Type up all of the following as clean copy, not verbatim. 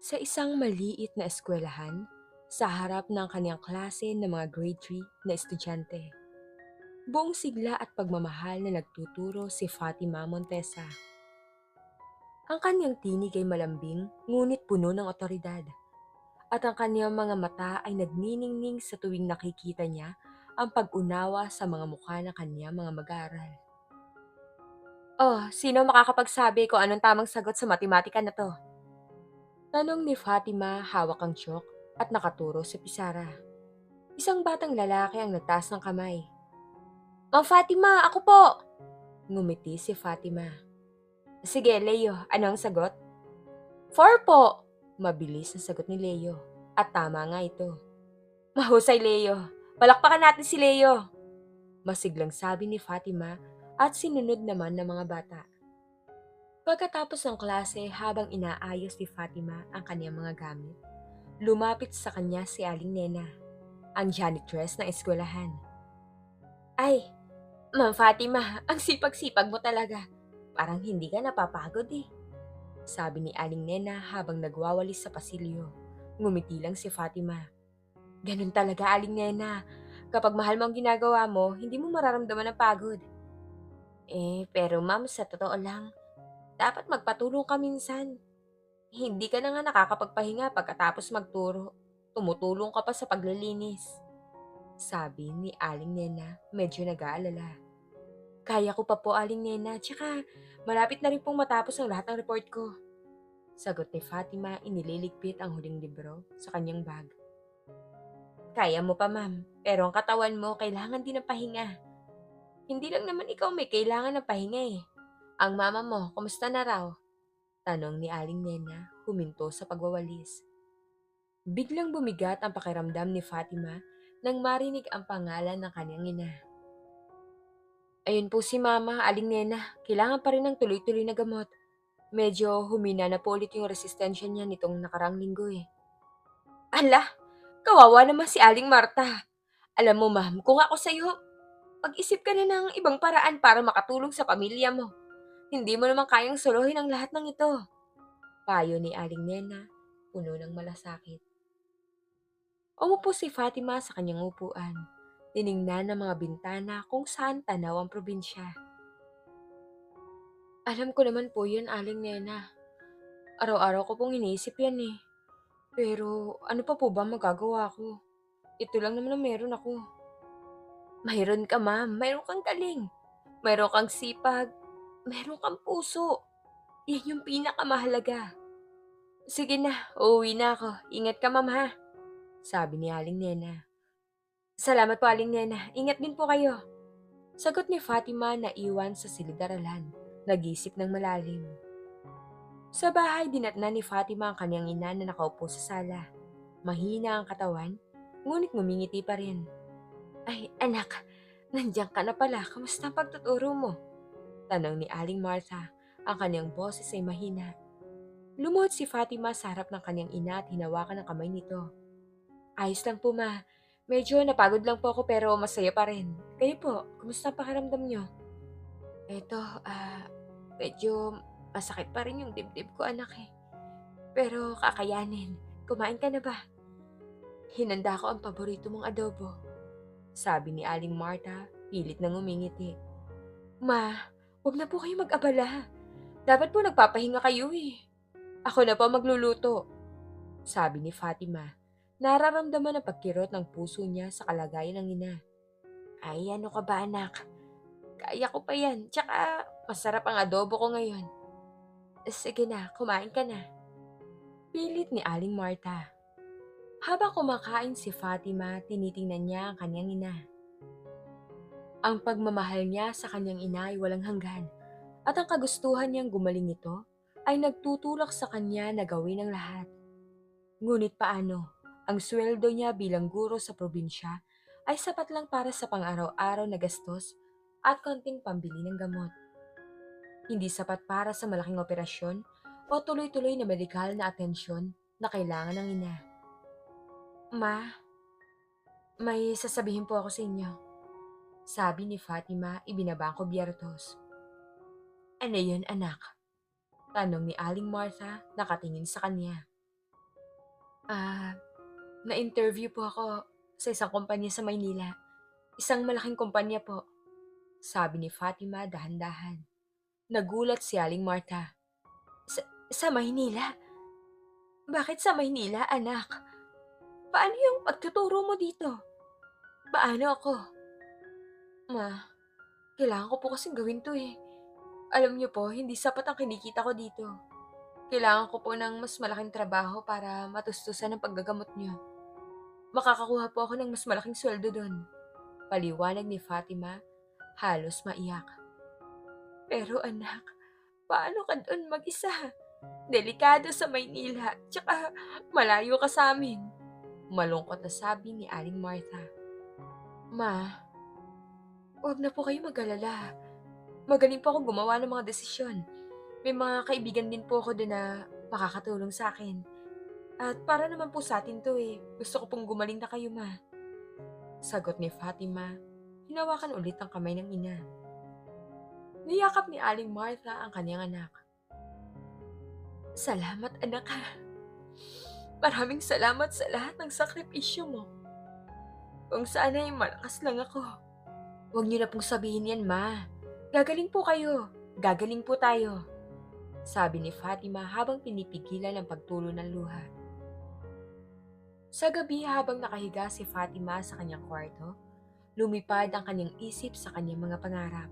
Sa isang maliit na eskwelahan, sa harap ng kanyang klase ng mga grade 3 na estudyante, buong sigla at pagmamahal na nagtuturo si Fatima Montesa. Ang kanyang tinig ay malambing ngunit puno ng otoridad at ang kanyang mga mata ay nagniningning sa tuwing nakikita niya ang pag-unawa sa mga mukha ng kanyang mga mag-aaral. Oh, sino makakapagsabi kung anong tamang sagot sa matematika na to? Tanong ni Fatima hawak ang tiyok at nakaturo sa pisara. Isang batang lalaki ang nagtaas ng kamay. Ma'am Fatima, ako po! Ngumiti si Fatima. Sige, Leo, ano ang sagot? Four po! Mabilis ang sagot ni Leo. At tama nga ito. Mahusay, Leo. Palakpakan natin si Leo. Masiglang sabi ni Fatima at sinunod naman ng mga bata. Pagkatapos ng klase habang inaayos ni Fatima ang kanyang mga gamit, lumapit sa kanya si Aling Nena, ang janitress ng eskwelahan. Ay, Ma'am Fatima, ang sipag-sipag mo talaga. Parang hindi ka napapagod eh. Sabi ni Aling Nena habang nagwawalis sa pasilyo. Ngumiti lang si Fatima. Ganun talaga, Aling Nena. Kapag mahal mo ang ginagawa mo, hindi mo mararamdaman ang pagod. Pero ma'am, sa totoo lang, dapat magpatulong ka minsan. Hindi ka na nga nakakapagpahinga pagkatapos magturo. Tumutulong ka pa sa paglilinis. Sabi ni Aling Nena, medyo nag-aalala. Kaya ko pa po, Aling Nena, tsaka malapit na rin pong matapos ang lahat ng report ko. Sagot ni Fatima, inililigpit ang huling libro sa kanyang bag. Kaya mo pa, ma'am, pero ang katawan mo kailangan din ng pahinga. Hindi lang naman ikaw may kailangan ng pahinga eh. Ang mama mo, kumusta na raw? Tanong ni Aling Nena, huminto sa pagwawalis. Biglang bumigat ang pakiramdam ni Fatima nang marinig ang pangalan ng kanyang ina. Ayun po si Mama, Aling Nena, kailangan pa rin ng tuloy-tuloy na gamot. Medyo humina na po ulit yung resistensya niya nitong nakarang linggo eh. Ala, kawawa naman si Aling Marta. Alam mo ma'am, kung ako sa'yo, mag-isip ka na ng ibang paraan para makatulong sa pamilya mo. Hindi mo naman kayang solohin ang lahat ng ito. Payo ni Aling Nena, puno ng malasakit. Umupo si Fatima sa kanyang upuan. Tiningnan ng mga bintana kung saan tanaw ang probinsya. Alam ko naman po yun, Aling Nena. Araw-araw ko pong iniisip yan eh. Pero ano pa po ba magagawa ko? Ito lang naman ang meron ako. Mayroon ka, ma'am. Mayroon kang galing. Mayroon kang sipag. Mayroon kang puso. Yan yung pinakamahalaga. Sige na, uuwi na ako. Ingat ka, ma'am ha. Sabi ni Aling Nena. Salamat po, Aling Nena. Ingat din po kayo. Sagot ni Fatima na iwan sa silid-aralan. Nag-isip ng malalim. Sa bahay, dinatnan ni Fatima ang kanyang ina na nakaupo sa sala. Mahina ang katawan, ngunit ngumingiti pa rin. Ay, anak, nandiyan ka na pala. Kamusta ang pagtuturo mo? Tanong ni Aling Martha. Ang kanyang boses ay mahina. Lumuhod si Fatima sa harap ng kanyang ina at hinawakan ang kamay nito. Ayos lang po, ma. Medyo napagod lang po ako pero masaya pa rin. Kayo po, kumusta ang pakiramdam nyo? Eto, medyo masakit pa rin yung dibdib ko, anak eh. Pero kakayanin. Kumain ka na ba? Hinanda ko ang paborito mong adobo. Sabi ni Aling Marta, pilit na ngumingiti. Ma, wag na po kayo mag-abala. Dapat po nagpapahinga kayo eh. Ako na po magluluto. Sabi ni Fatima. Nararamdaman ang pagkirot ng puso niya sa kalagayan ng ina. Ay, ano ka ba anak? Kaya ko pa yan. Tsaka masarap ang adobo ko ngayon. Sige na, kumain ka na. Pilit ni Aling Marta. Habang kumakain si Fatima, tinitingnan niya ang kanyang ina. Ang pagmamahal niya sa kanyang ina ay walang hanggan at ang kagustuhan niyang gumaling ito ay nagtutulak sa kanya na gawin ang lahat. Ngunit paano? Ang sweldo niya bilang guro sa probinsya ay sapat lang para sa pang-araw-araw na gastos at konting pambili ng gamot. Hindi sapat para sa malaking operasyon o tuloy-tuloy na medikal na atensyon na kailangan ng ina. Ma, may sasabihin po ako sa inyo. Sabi ni Fatima, ibinaba ang kubyertos. Ano yun, anak? Tanong ni Aling Martha, nakatingin sa kanya. Ah, Na-interview po ako sa isang kumpanya sa Maynila. Isang malaking kumpanya po, sabi ni Fatima dahan-dahan. Nagulat si Aling Martha. Sa Maynila? Bakit sa Maynila, anak? Paano yung pagtuturo mo dito? Paano ako? Ma, kailangan ko po kasing gawin to eh. Alam niyo po, hindi sapat ang kinikita ko dito. Kailangan ko po ng mas malaking trabaho para matustusan ang paggagamot niyo. Makakakuha po ako ng mas malaking sweldo doon. Paliwanag ni Fatima, halos maiyak. Pero anak, paano ka doon mag-isa? Delikado sa Maynila, tsaka malayo ka sa amin. Malungkot na sabi ni Aling Martha. Ma, huwag na po kayo mag-alala. Magaling po ako gumawa ng mga desisyon. May mga kaibigan din po ako doon na makakatulong sa akin. At para naman po sa atin to eh, gusto ko pong gumaling na kayo, ma. Sagot ni Fatima, hinawakan ulit ang kamay ng ina. Niyakap ni Aling Martha ang kanyang anak. Salamat, anak ha. Maraming salamat sa lahat ng sakripisyo mo. Kung saan ay malakas lang ako. Huwag niyo na pong sabihin yan, ma. Gagaling po kayo. Gagaling po tayo. Sabi ni Fatima habang pinipigilan ang pagtulo ng luha. Sa gabi habang nakahiga si Fatima sa kanyang kwarto, lumipad ang kanyang isip sa kanyang mga pangarap.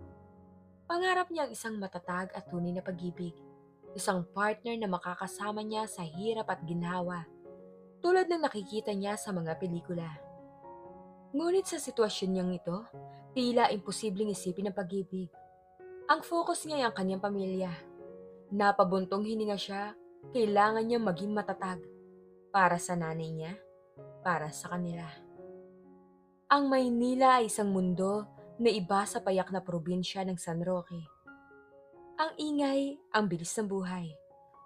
Pangarap niya ang isang matatag at tunay na pag-ibig. Isang partner na makakasama niya sa hirap at ginhawa, tulad ng nakikita niya sa mga pelikula. Ngunit sa sitwasyon niyang ito, tila imposibleng isipin ang pag-ibig. Ang focus niya ay ang kanyang pamilya. Napabuntong hininga siya, kailangan niya maging matatag. Para sa nanay niya, para sa kanila. Ang Maynila ay isang mundo na iba sa payak na probinsya ng San Roque. Ang ingay, ang bilis ng buhay,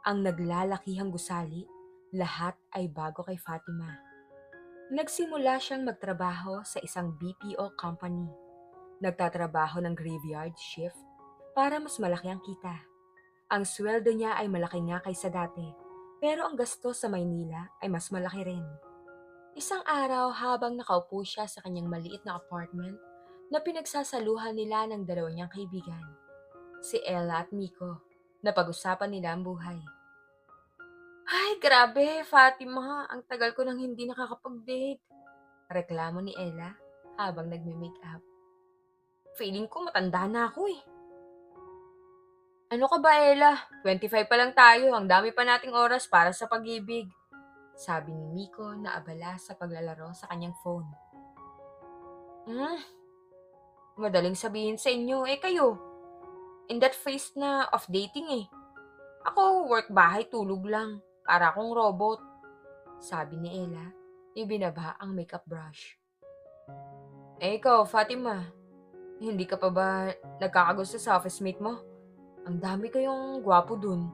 ang naglalakihang gusali, lahat ay bago kay Fatima. Nagsimula siyang magtrabaho sa isang BPO company. Nagtatrabaho ng graveyard shift para mas malaki ang kita. Ang sweldo niya ay malaki nga kaysa dati, pero ang gasto sa Maynila ay mas malaki rin. Isang araw habang nakaupo siya sa kanyang maliit na apartment na pinagsasaluhan nila ng dalawa niyang kaibigan, si Ella at Miko, na pag-usapan nila ang buhay. Ay, grabe, Fatima, ang tagal ko nang hindi nakakapag-date. Reklamo ni Ella habang nagme-makeup. Feeling ko matanda na ako eh. Ano ka ba, Ella? 25 pa lang tayo, ang dami pa nating oras para sa pag-ibig. Sabi ni Miko na abala sa paglalaro sa kanyang phone. Madaling sabihin sa inyo, kayo, in that phase na of dating eh. Ako, work bahay, tulog lang. Para akong robot. Sabi ni Ella, ibinaba ang makeup brush. Ikaw, Fatima, hindi ka pa ba nagkakagusto sa office mate mo? Ang dami kayong gwapo dun.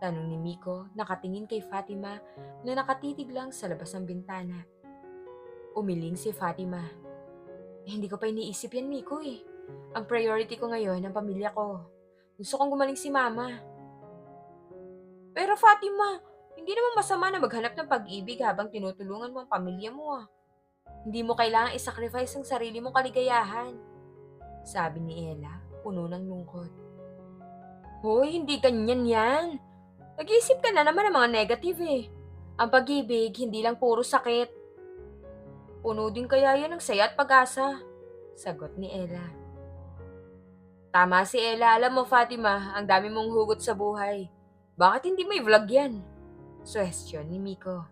Tanong ni Miko, nakatingin kay Fatima na nakatitig lang sa labas ng bintana. Umiling si Fatima. Hindi ko pa iniisip yan, Miko eh. Ang priority ko ngayon ang pamilya ko. Gusto kong gumaling si Mama. Pero Fatima, hindi naman masama na maghanap ng pag-ibig habang tinutulungan mo ang pamilya mo ah. Hindi mo kailangang isacrifice ang sarili mong kaligayahan. Sabi ni Ella, puno ng lungkot. Hoy, hindi ganyan yan. Nag-iisip ka na naman ng mga negative eh. Ang pag-ibig, hindi lang puro sakit. Puno din kaya yan ng saya at pag-asa. Sagot ni Ella. Tama si Ella, alam mo Fatima, ang dami mong hugot sa buhay. Bakit hindi may vlog yan? Suhestyon ni Miko.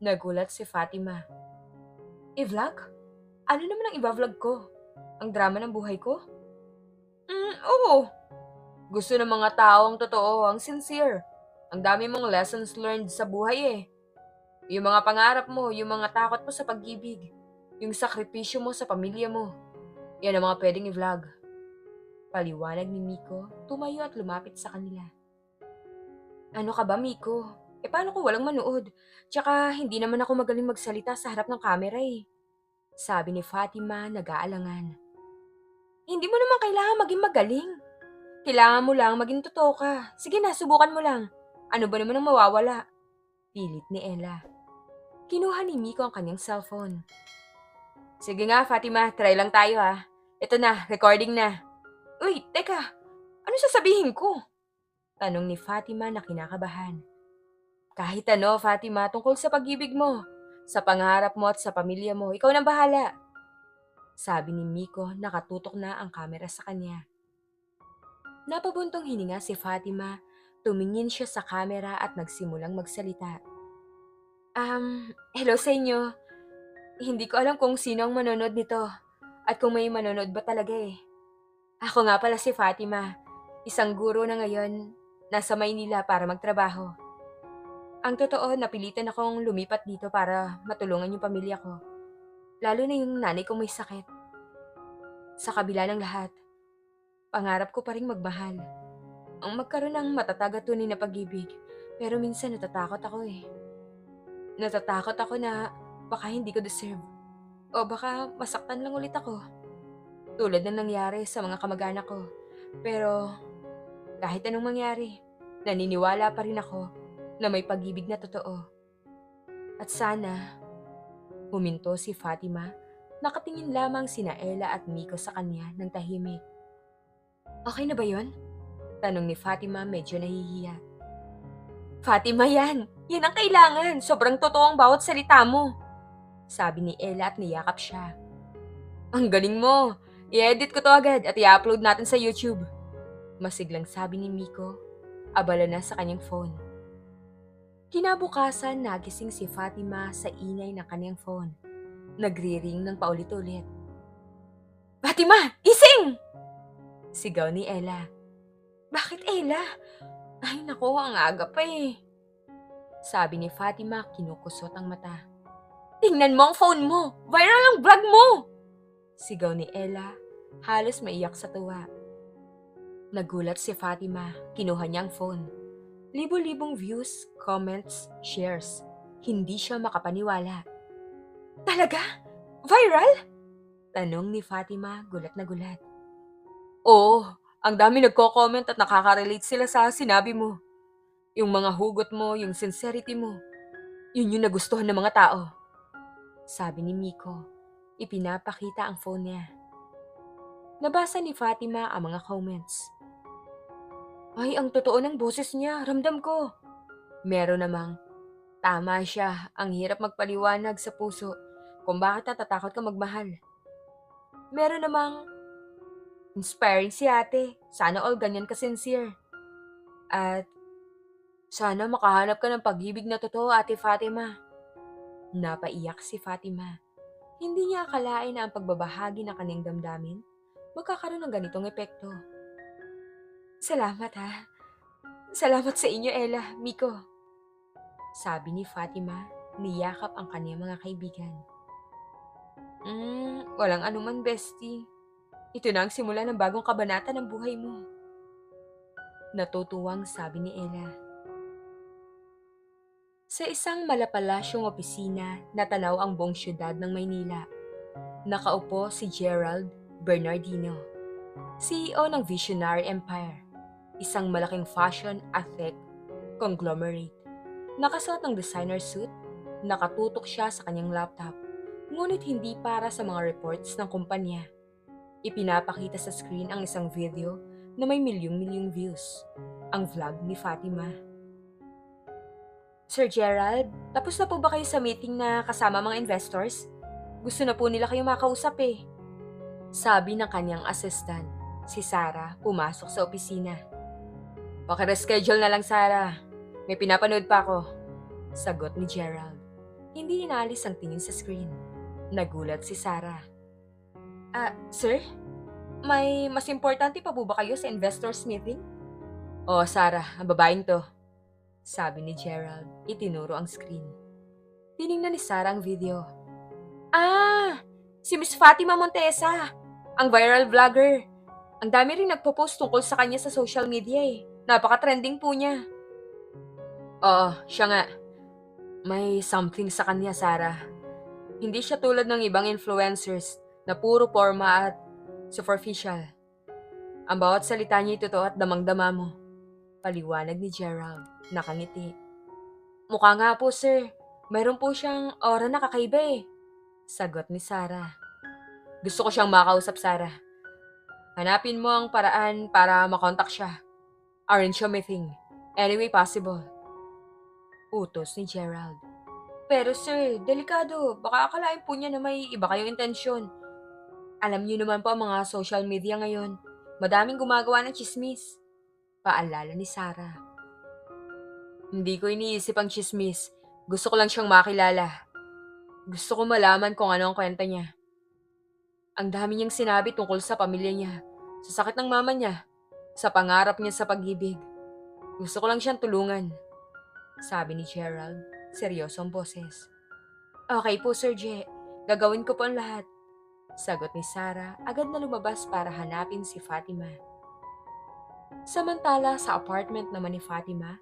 Nagulat si Fatima. I-vlog? Ano naman ang i-vlog ko? Ang drama ng buhay ko? Oo. Gusto ng mga tao ang totoo, ang sincere. Ang dami mong lessons learned sa buhay eh. Yung mga pangarap mo, yung mga takot mo sa pag-ibig, yung sakripisyo mo sa pamilya mo. Yan ang mga pwedeng i-vlog. Paliwanag ni Miko, tumayo at lumapit sa kanila. Ano ka ba, Miko? Paano kung walang manood? Tsaka hindi naman ako magaling magsalita sa harap ng camera eh. Sabi ni Fatima nag-aalangan. Hindi mo naman kailangan maging magaling. Kailangan mo lang maging totoo ka. Sige na, subukan mo lang. Ano ba naman ang mawawala? Pilit ni Ella. Kinuha ni Miko ang kanyang cellphone. Sige nga, Fatima, try lang tayo ha. Ito na, recording na. Uy, teka, ano sasabihin ko? Tanong ni Fatima na kinakabahan. Kahit ano, Fatima, tungkol sa pag-ibig mo, sa pangarap mo at sa pamilya mo, ikaw nang bahala. Sabi ni Miko, nakatutok na ang kamera sa kanya. Napabuntong hininga si Fatima, tumingin siya sa kamera at nagsimulang magsalita. Hello sa inyo. Hindi ko alam kung sino ang manonood nito at kung may manonood ba talaga eh. Ako nga pala si Fatima, isang guro na ngayon, nasa Maynila para magtrabaho. Ang totoo, napilitan akong lumipat dito para matulungan yung pamilya ko. Lalo na yung nanay ko may sakit. Sa kabila ng lahat, pangarap ko pa rin magmahal. Ang magkaroon ng matatag at tunay na pag-ibig. Pero minsan natatakot ako eh. Natatakot ako na baka hindi ko deserve. O baka masaktan lang ulit ako. Tulad ng nangyari sa mga kamag-anak ko. Pero kahit anong mangyari, naniniwala pa rin ako na may pag-ibig na totoo. At sana, huminto si Fatima, nakatingin lamang sina Ella at Miko sa kanya ng tahimik. Okay na ba yon? Tanong ni Fatima medyo nahihiya. Fatima yan! Yan ang kailangan! Sobrang totoo ang bawat salita mo! Sabi ni Ella at niyakap siya. Ang galing mo! I-edit ko to agad at i-upload natin sa YouTube. Masiglang sabi ni Miko, abala na sa kanyang phone. Kinabukasan, nagising si Fatima sa ingay ng kanyang phone. Nagri-ring ng paulit-ulit. Fatima! Ising! Sigaw ni Ella. Bakit Ella? Ay nako, ang aga pa eh. Sabi ni Fatima, kinukusot ang mata. Tingnan mo ang phone mo! Viral ang vlog mo! Sigaw ni Ella, halos maiyak sa tuwa. Nagulat si Fatima, kinuha niya ang phone. Libo-libong views, comments, shares. Hindi siya makapaniwala. Talaga? Viral? Tanong ni Fatima, gulat na gulat. Oo, ang dami nagko-comment at nakaka-relate sila sa sinabi mo. Yung mga hugot mo, yung sincerity mo, yun yung nagustuhan ng mga tao. Sabi ni Miko, ipinapakita ang phone niya. Nabasa ni Fatima ang mga comments. Ay, ang totoo ng boses niya, ramdam ko. Meron namang, tama siya, ang hirap magpaliwanag sa puso kung bakit natatakot ka magmahal. Meron namang, inspiring si ate, sana all ganyan ka sincere. At sana makahanap ka ng pag-ibig na totoo, Ate Fatima. Napaiyak si Fatima. Hindi niya akalain na ang pagbabahagi ng kanyang damdamin magkakaroon ng ganitong epekto. Salamat ha. Salamat sa inyo, Ella, Miko. Sabi ni Fatima, niyakap ang kanyang mga kaibigan. Walang anuman, bestie. Ito na ang simula ng bagong kabanata ng buhay mo. Natutuwang sabi ni Ella. Sa isang malapalasyong opisina, natanaw ang buong syudad ng Maynila. Nakaupo si Gerald Bernardino, CEO ng Visionary Empire, isang malaking fashion athletic conglomerate. Nakasuot ng designer suit, nakatutok siya sa kanyang laptop, ngunit hindi para sa mga reports ng kumpanya. Ipinapakita sa screen ang isang video na may milyong-milyong views, ang vlog ni Fatima. Sir Gerald, tapos na po ba kayo sa meeting na kasama mga investors? Gusto na po nila kayo makausap eh. Sabi ng kanyang assistant, si Sarah, pumasok sa opisina. Pakireschedule na lang, Sarah. May pinapanood pa ako. Sagot ni Gerald. Hindi inalis ang tingin sa screen. Nagulat si Sarah. Sir? May mas importante pa po ba kayo sa investors meeting? Oo, Sarah, ang babaeng to. Sabi ni Gerald, itinuro ang screen. Tiningnan ni Sarah ang video. Si Miss Fatima Montesa, ang viral vlogger. Ang dami rin nagpo-post tungkol sa kanya sa social media eh. Napaka-trending po niya. Oo, siya nga. May something sa kanya, Sarah. Hindi siya tulad ng ibang influencers na puro forma at superficial. Ang bawat salita niya totoo at damang-dama mo. Paliwanag ni Gerald, nakangiti. Mukha nga po, sir. Mayroon po siyang aura na kakaiba eh. Sagot ni Sarah. Gusto ko siyang makausap, Sarah. Hanapin mo ang paraan para makontak siya. Arrange a meeting. Any way possible. Utos ni Gerald. Pero sir, delikado. Baka akalain po niya na may iba kayong intensyon. Alam niyo naman po ang mga social media ngayon. Madaming gumagawa ng chismis. Paalala ni Sarah. Hindi ko iniisip ang chismis. Gusto ko lang siyang makilala. Gusto ko malaman kung ano ang kwenta niya. Ang dami niyang sinabi tungkol sa pamilya niya, sa sakit ng mama niya, sa pangarap niya sa pag-ibig. Gusto ko lang siyang tulungan. Sabi ni Gerald, seryoso ang boses. Okay po, Sir Je. Gagawin ko po ang lahat. Sagot ni Sarah, agad na lumabas para hanapin si Fatima. Samantala sa apartment naman ni Fatima,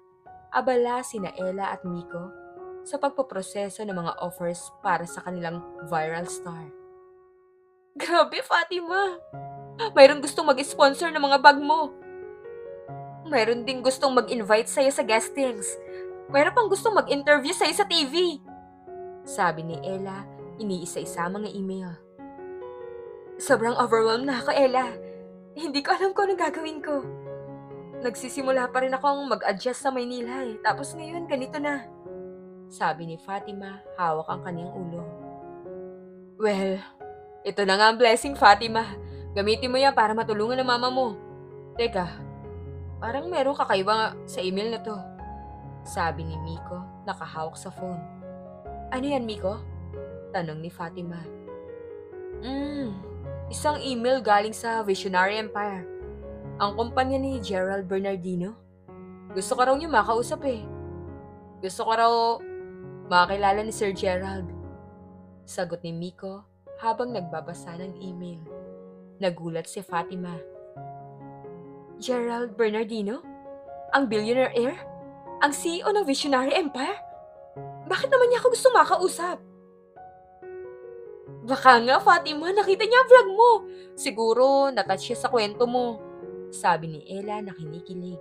abala sina Ella at Miko sa pagpoproseso ng mga offers para sa kanilang viral star. Grabe, Fatima! Mayroon gustong mag-sponsor ng mga bag mo. Mayroon ding gustong mag-invite sa'yo sa guestings. Mayroon pang gustong mag-interview sa'yo sa TV. Sabi ni Ella, iniisa-isa mga email. Sobrang overwhelmed na ako, Ella. Hindi ko alam kung anong gagawin ko. Nagsisimula pa rin akong mag-adjust sa Maynila eh. Tapos ngayon, ganito na. Sabi ni Fatima, hawak ang kanyang ulo. Well, ito na nga ang blessing, Fatima. Gamitin mo yan para matulungan ng mama mo. Teka, parang meron kakaiba sa email na to. Sabi ni Miko, nakahawak sa phone. Ano yan, Miko? Tanong ni Fatima. Isang email galing sa Visionary Empire. Ang kumpanya ni Gerald Bernardino. Gusto ko raw niyo makausap eh. Gusto ko raw makakilala ni Sir Gerald. Sagot ni Miko habang nagbabasa ng email. Nagulat si Fatima. Gerald Bernardino? Ang billionaire heir? Ang CEO ng Visionary Empire? Bakit naman niya ako gusto makausap? Baka nga, Fatima, nakita niya ang vlog mo. Siguro, natouch siya sa kwento mo. Sabi ni Ella na kinikilig.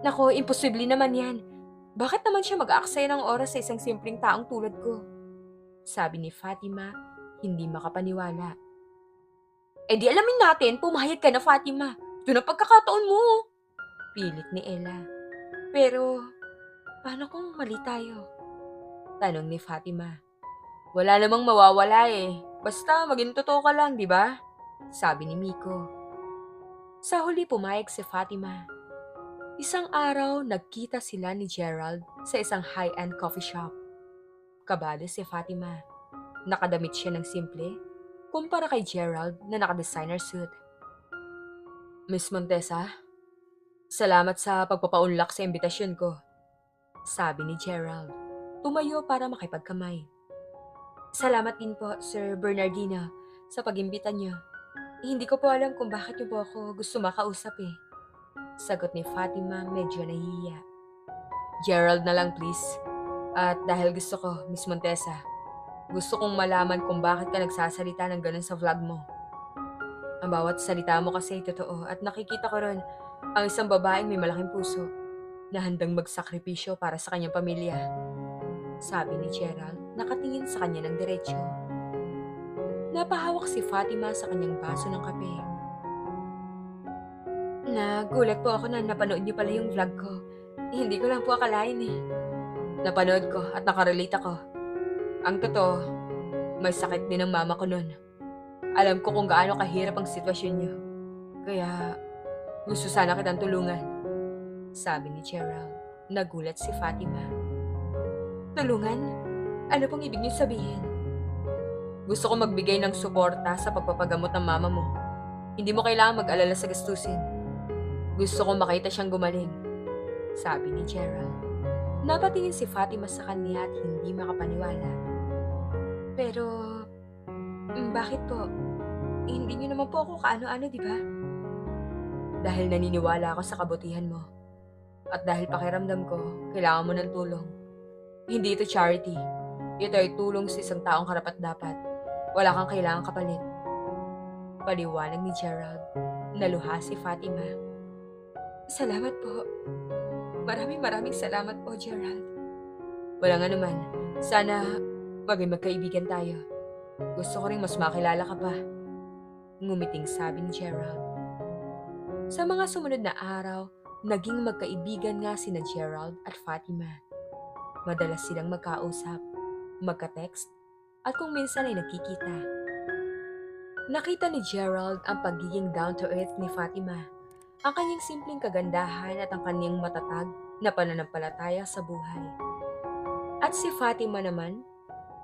Nako, imposible naman yan. Bakit naman siya mag-aaksaya ng oras sa isang simpleng taong tulad ko? Sabi ni Fatima, hindi makapaniwala. Eh di alamin natin, pumayag ka na, Fatima. Ito na pagkakataon mo. Pilit ni Ella. Pero, paano kung mali tayo? Tanong ni Fatima. Wala namang mawawala eh. Basta maging totoo ka lang, di ba? Sabi ni Miko. Sa huli pumayag si Fatima. Isang araw, nagkita sila ni Gerald sa isang high-end coffee shop. Kabado si Fatima. Nakadamit siya ng simple, kumpara kay Gerald na naka-designer suit. Miss Montesa, salamat sa pagpapaunlak sa imbitasyon ko. Sabi ni Gerald. Tumayo para makipagkamay. Salamat din po, Sir Bernardino, sa pag-imbita niyo. Hindi ko po alam kung bakit niyo po ako gusto makausap eh. Sagot ni Fatima medyo nahihiya. Gerald na lang please. At dahil gusto ko, Miss Montesa, gusto kong malaman kung bakit ka nagsasalita ng ganun sa vlog mo. Ang bawat salita mo kasi ay totoo at nakikita ko ron ang isang babaeng may malaking puso na handang magsakripisyo para sa kanyang pamilya. Sabi ni Gerald, nakatingin sa kanya ng diretsyo. Napahawak si Fatima sa kanyang baso ng kape. Nagulat po ako na napanood niyo pala yung vlog ko. Hindi ko lang po akalain eh. Napanood ko at nakarelate ako. Ang totoo, may sakit din ang mama ko nun. Alam ko kung gaano kahirap ang sitwasyon niyo. Kaya gusto sana kitang tulungan. Sabi ni Gerald. Nagulat si Fatima. Tulungan? Ano pong ibig niyo sabihin? Gusto ko magbigay ng suporta sa pagpapagamot ng mama mo. Hindi mo kailangan mag-alala sa gastusin. Gusto ko makita siyang gumaling. Sabi ni Gerald. Napatingin si Fatima sa kanya at hindi makapaniwala. Pero, bakit po? Hindi niyo naman po ako kaano-ano, di ba? Dahil naniniwala ako sa kabutihan mo. At dahil pakiramdam ko, kailangan mo ng tulong. Hindi ito charity. Ito ay tulong sa isang taong karapat-dapat. Wala kang kailangang kapalit. Paliwanag ni Gerald. Naluha si Fatima. Salamat po. Maraming salamat po, Gerald. Walang anuman. Sana maging magkaibigan tayo. Gusto ko ring mas makilala ka pa. Ngumiting sabi ni Gerald. Sa mga sumunod na araw, naging magkaibigan nga sina Gerald at Fatima. Madalas silang magkausap, magka-text, at kung minsan ay nagkikita. Nakita ni Gerald ang pagiging down-to-earth ni Fatima, ang kanyang simpleng kagandahan at ang kanyang matatag na pananampalataya sa buhay. At si Fatima naman,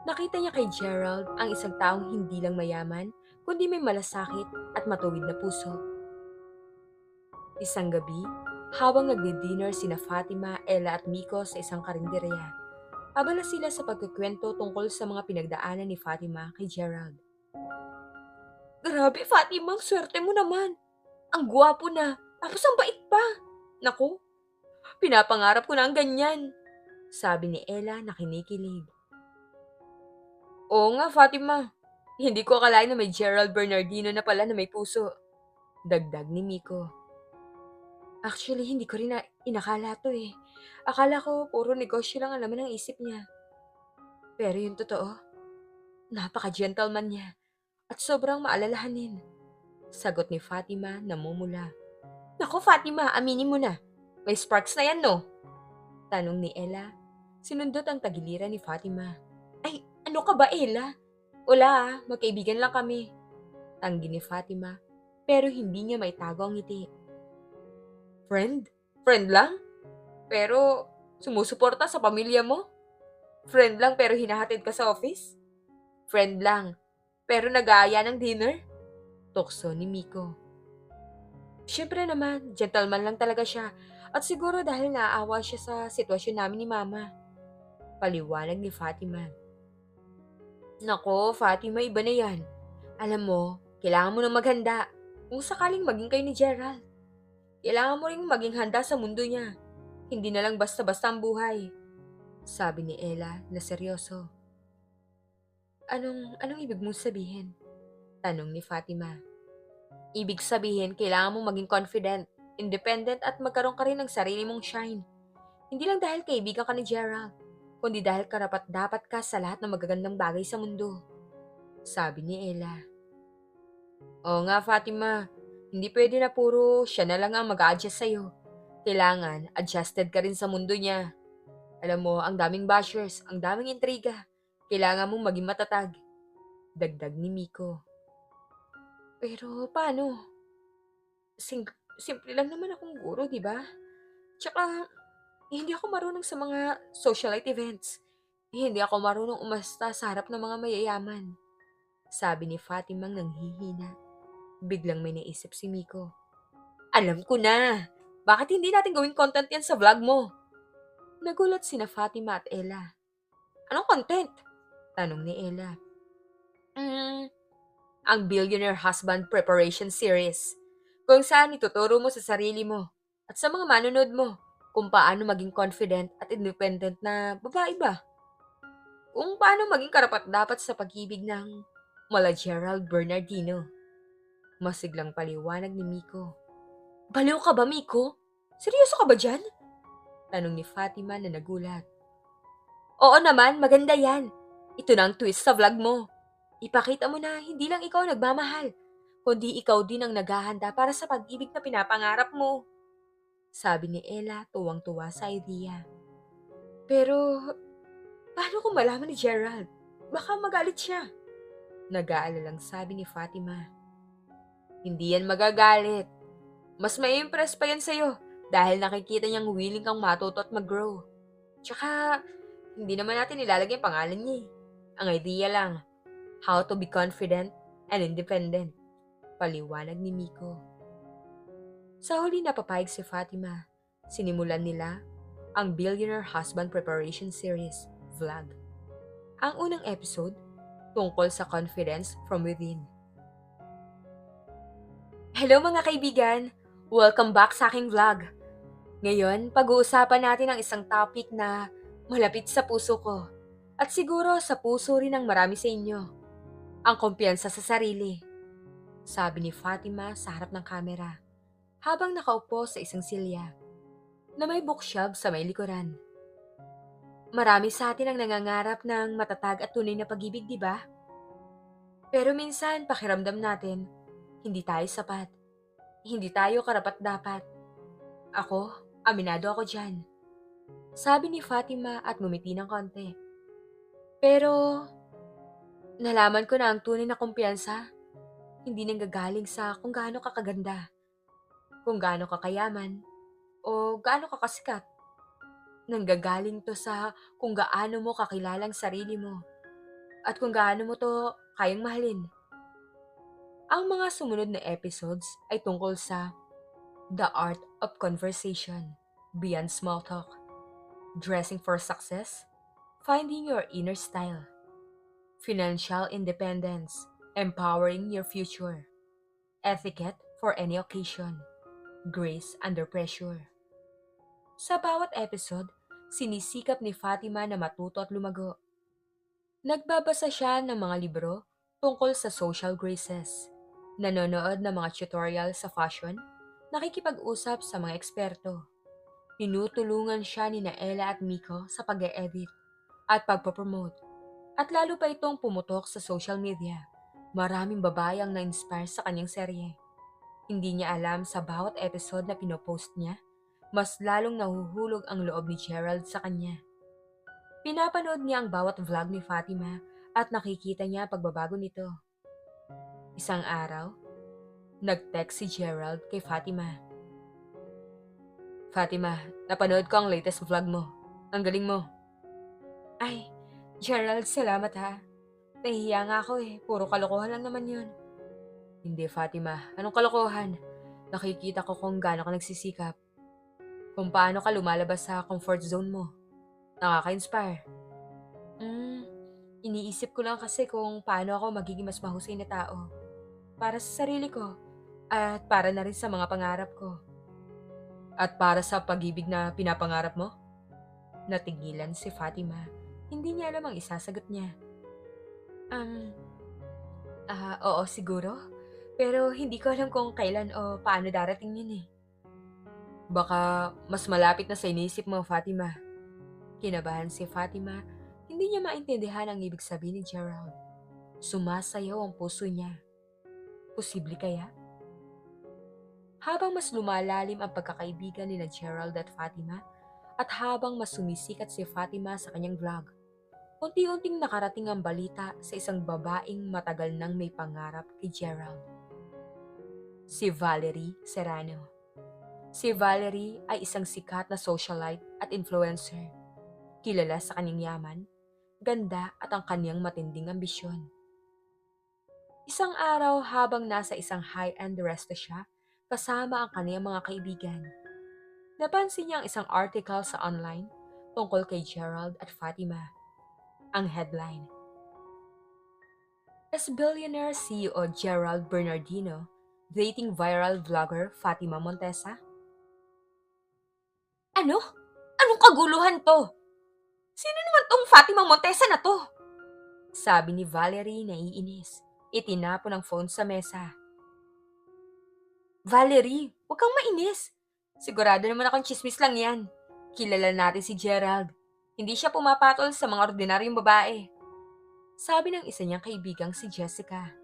nakita niya kay Gerald ang isang taong hindi lang mayaman, kundi may malasakit at matuwid na puso. Isang gabi, habang nagdi-dinner sina Fatima, Ella at Miko sa isang karinderya, abala sila sa pagkukwento tungkol sa mga pinagdaanan ni Fatima kay Gerald. Grabe Fatima, ang swerte mo naman. Ang gwapo na, tapos ang bait pa. Naku, pinapangarap ko na ang ganyan, sabi ni Ella na kinikilig. Oo nga Fatima, hindi ko akalain na may Gerald Bernardino na pala na may puso, dagdag ni Miko. Actually, hindi ko rin inakala to eh. Akala ko puro negosyo lang ang laman ng isip niya. Pero yung totoo, napaka-gentleman niya at sobrang maalalahanin, sagot ni Fatima na mumula. Naku Fatima, aminin mo na. May sparks na yan no? Tanong ni Ella. Sinundot ang tagiliran ni Fatima. Ay, ano ka ba Ella? Wala magkaibigan lang kami. Tanggi ni Fatima, pero hindi niya maitago ang ngiti. Friend? Friend lang? Pero sumusuporta sa pamilya mo? Friend lang pero hinahatid ka sa office? Friend lang, pero nag-aaya ng dinner? Tukso ni Miko. Siyempre naman, gentleman lang talaga siya at siguro dahil naaawa siya sa sitwasyon namin ni Mama. Paliwanag ni Fatima. Nako, Fatima, iba na yan. Alam mo, kailangan mo nang maghanda kung sakaling maging kayo ni Gerald. Kailangan mo ring maging handa sa mundo niya. Hindi na lang basta-basta ang buhay, sabi ni Ella na seryoso. Anong ibig mong sabihin? Tanong ni Fatima. Ibig sabihin, kailangan mong maging confident, independent at magkaroon ka rin ng sarili mong shine. Hindi lang dahil kaibigan ka ni Gerald, kundi dahil karapat-dapat ka sa lahat ng magagandang bagay sa mundo, sabi ni Ella. Oo nga Fatima, hindi pwede na puro siya na lang ang mag-a-adjust sa'yo. Kailangan, adjusted ka rin sa mundo niya. Alam mo, ang daming bashers, ang daming intriga. Kailangan mong maging matatag, dagdag ni Miko. Pero paano? Simple lang naman akong guro, di ba? Tsaka, hindi ako marunong sa mga socialite events. Hindi ako marunong umasta sa harap ng mga mayayaman, sabi ni Fatimang nanghihina. Biglang may naisip si Miko. Alam ko na! Bakit hindi natin gawing content yan sa vlog mo? Nagulat sina Fatima at Ella. Anong content? Tanong ni Ella. Ang Billionaire Husband Preparation Series, kung saan ituturo mo sa sarili mo at sa mga manunod mo kung paano maging confident at independent na babae ba? Kung paano maging karapat-dapat sa pag-ibig ng mala Gerald Bernardino. Masiglang paliwanag ni Miko. Baliw ka ba, Miko? Seryoso ka ba dyan? Tanong ni Fatima na nagulat. Oo naman, maganda yan. Ito na ang twist sa vlog mo. Ipakita mo na hindi lang ikaw nagmamahal, kundi ikaw din ang naghahanda para sa pag-ibig na pinapangarap mo, sabi ni Ella tuwang-tuwa sa idea. Pero, paano kung malaman ni Gerald? Baka magalit siya. Nag-aalalang sabi ni Fatima. Hindi yan magagalit. Mas mai-impress pa yan sa'yo dahil nakikita niyang willing kang matuto at mag-grow. Tsaka, hindi naman natin ilalagay ang pangalan niya eh. Ang idea lang, how to be confident and independent, paliwanag ni Miko. Sa huli napapayag si Fatima. Sinimulan nila ang Billionaire Husband Preparation Series vlog. Ang unang episode tungkol sa confidence from within. Hello mga kaibigan! Welcome back sa aking vlog. Ngayon, pag-uusapan natin ang isang topic na malapit sa puso ko at siguro sa puso rin ng marami sa inyo. Ang kumpiyansa sa sarili, sabi ni Fatima sa harap ng kamera habang nakaupo sa isang silya na may bookshelf sa may likuran. Marami sa atin ang nangangarap ng matatag at tunay na pag-ibig, di ba? Pero minsan, pakiramdam natin, hindi tayo sapat. Hindi tayo karapat-dapat. Ako, aminado ako dyan. Sabi ni Fatima at ngumiti ng konti. Pero, nalaman ko na ang tunay na kumpiyansa, hindi nanggagaling sa kung gaano ka kaganda, kung gaano ka kayaman, o gaano ka kasikat. Nanggagaling to sa kung gaano mo kakilalang sarili mo at kung gaano mo to kayang mahalin. Ang mga sumunod na episodes ay tungkol sa The Art of Conversation, Beyond Small Talk, Dressing for Success, Finding Your Inner Style, Financial Independence, Empowering Your Future, Etiquette for Any Occasion, Grace Under Pressure. Sa bawat episode, sinisikap ni Fatima na matuto at lumago. Nagbabasa siya ng mga libro tungkol sa social graces, nanonood ng mga tutorial sa fashion, nakikipag-usap sa mga eksperto. Tinutulungan siya ni Ella at Miko sa pag-e-edit at pagpapromote. At lalo pa itong pumutok sa social media. Maraming babae ang na-inspire sa kanyang serye. Hindi niya alam sa bawat episode na pinopost niya, mas lalong nahuhulog ang loob ni Gerald sa kanya. Pinapanood niya ang bawat vlog ni Fatima at nakikita niya pagbabago nito. Isang araw, nag-text si Gerald kay Fatima. Fatima, napanood ko ang latest vlog mo. Ang galing mo. Ay, Gerald, salamat ha. Nahihiya nga ako puro kalokohan lang naman yun. Hindi Fatima, anong kalokohan? Nakikita ko kung gaano ka nagsisikap. Kung paano ka lumalabas sa comfort zone mo. Nakaka-inspire. Iniisip ko lang kasi kung paano ako magiging mas mahusay na tao. Para sa sarili ko at para na rin sa mga pangarap ko. At para sa pag-ibig na pinapangarap mo? Natigilan si Fatima. Hindi niya alam ang isasagot niya. Oo siguro. Pero hindi ko alam kung kailan o paano darating yun Baka mas malapit na sa inisip mo, Fatima. Kinabahan si Fatima, hindi niya maintindihan ang ibig sabihin ni Gerald. Sumasayaw ang puso niya. Posible kaya? Habang mas lumalalim ang pagkakaibigan ni Gerald at Fatima, at habang mas sumisikat si Fatima sa kanyang vlog, unti-unting nakarating ang balita sa isang babaeng matagal nang may pangarap kay Gerald. Si Valerie Serrano. Si Valerie ay isang sikat na socialite at influencer. Kilala sa kanyang yaman, ganda at ang kanyang matinding ambisyon. Isang araw habang nasa isang high-end resto siya, kasama ang kanyang mga kaibigan, napansin niya ang isang article sa online tungkol kay Gerald at Fatima. Ang headline: As billionaire CEO Gerald Bernardino dating viral vlogger Fatima Montesa? Ano? Anong kaguluhan to? Sino naman tong Fatima Montesa na to? Sabi ni Valerie naiinis. Itinapon ang phone sa mesa. Valerie, huwag kang mainis. Sigurado naman akong chismis lang yan. Kilala natin si Gerald. Hindi siya pumapatol sa mga ordinaryong babae. Sabi ng isa niyang kaibigang si Jessica.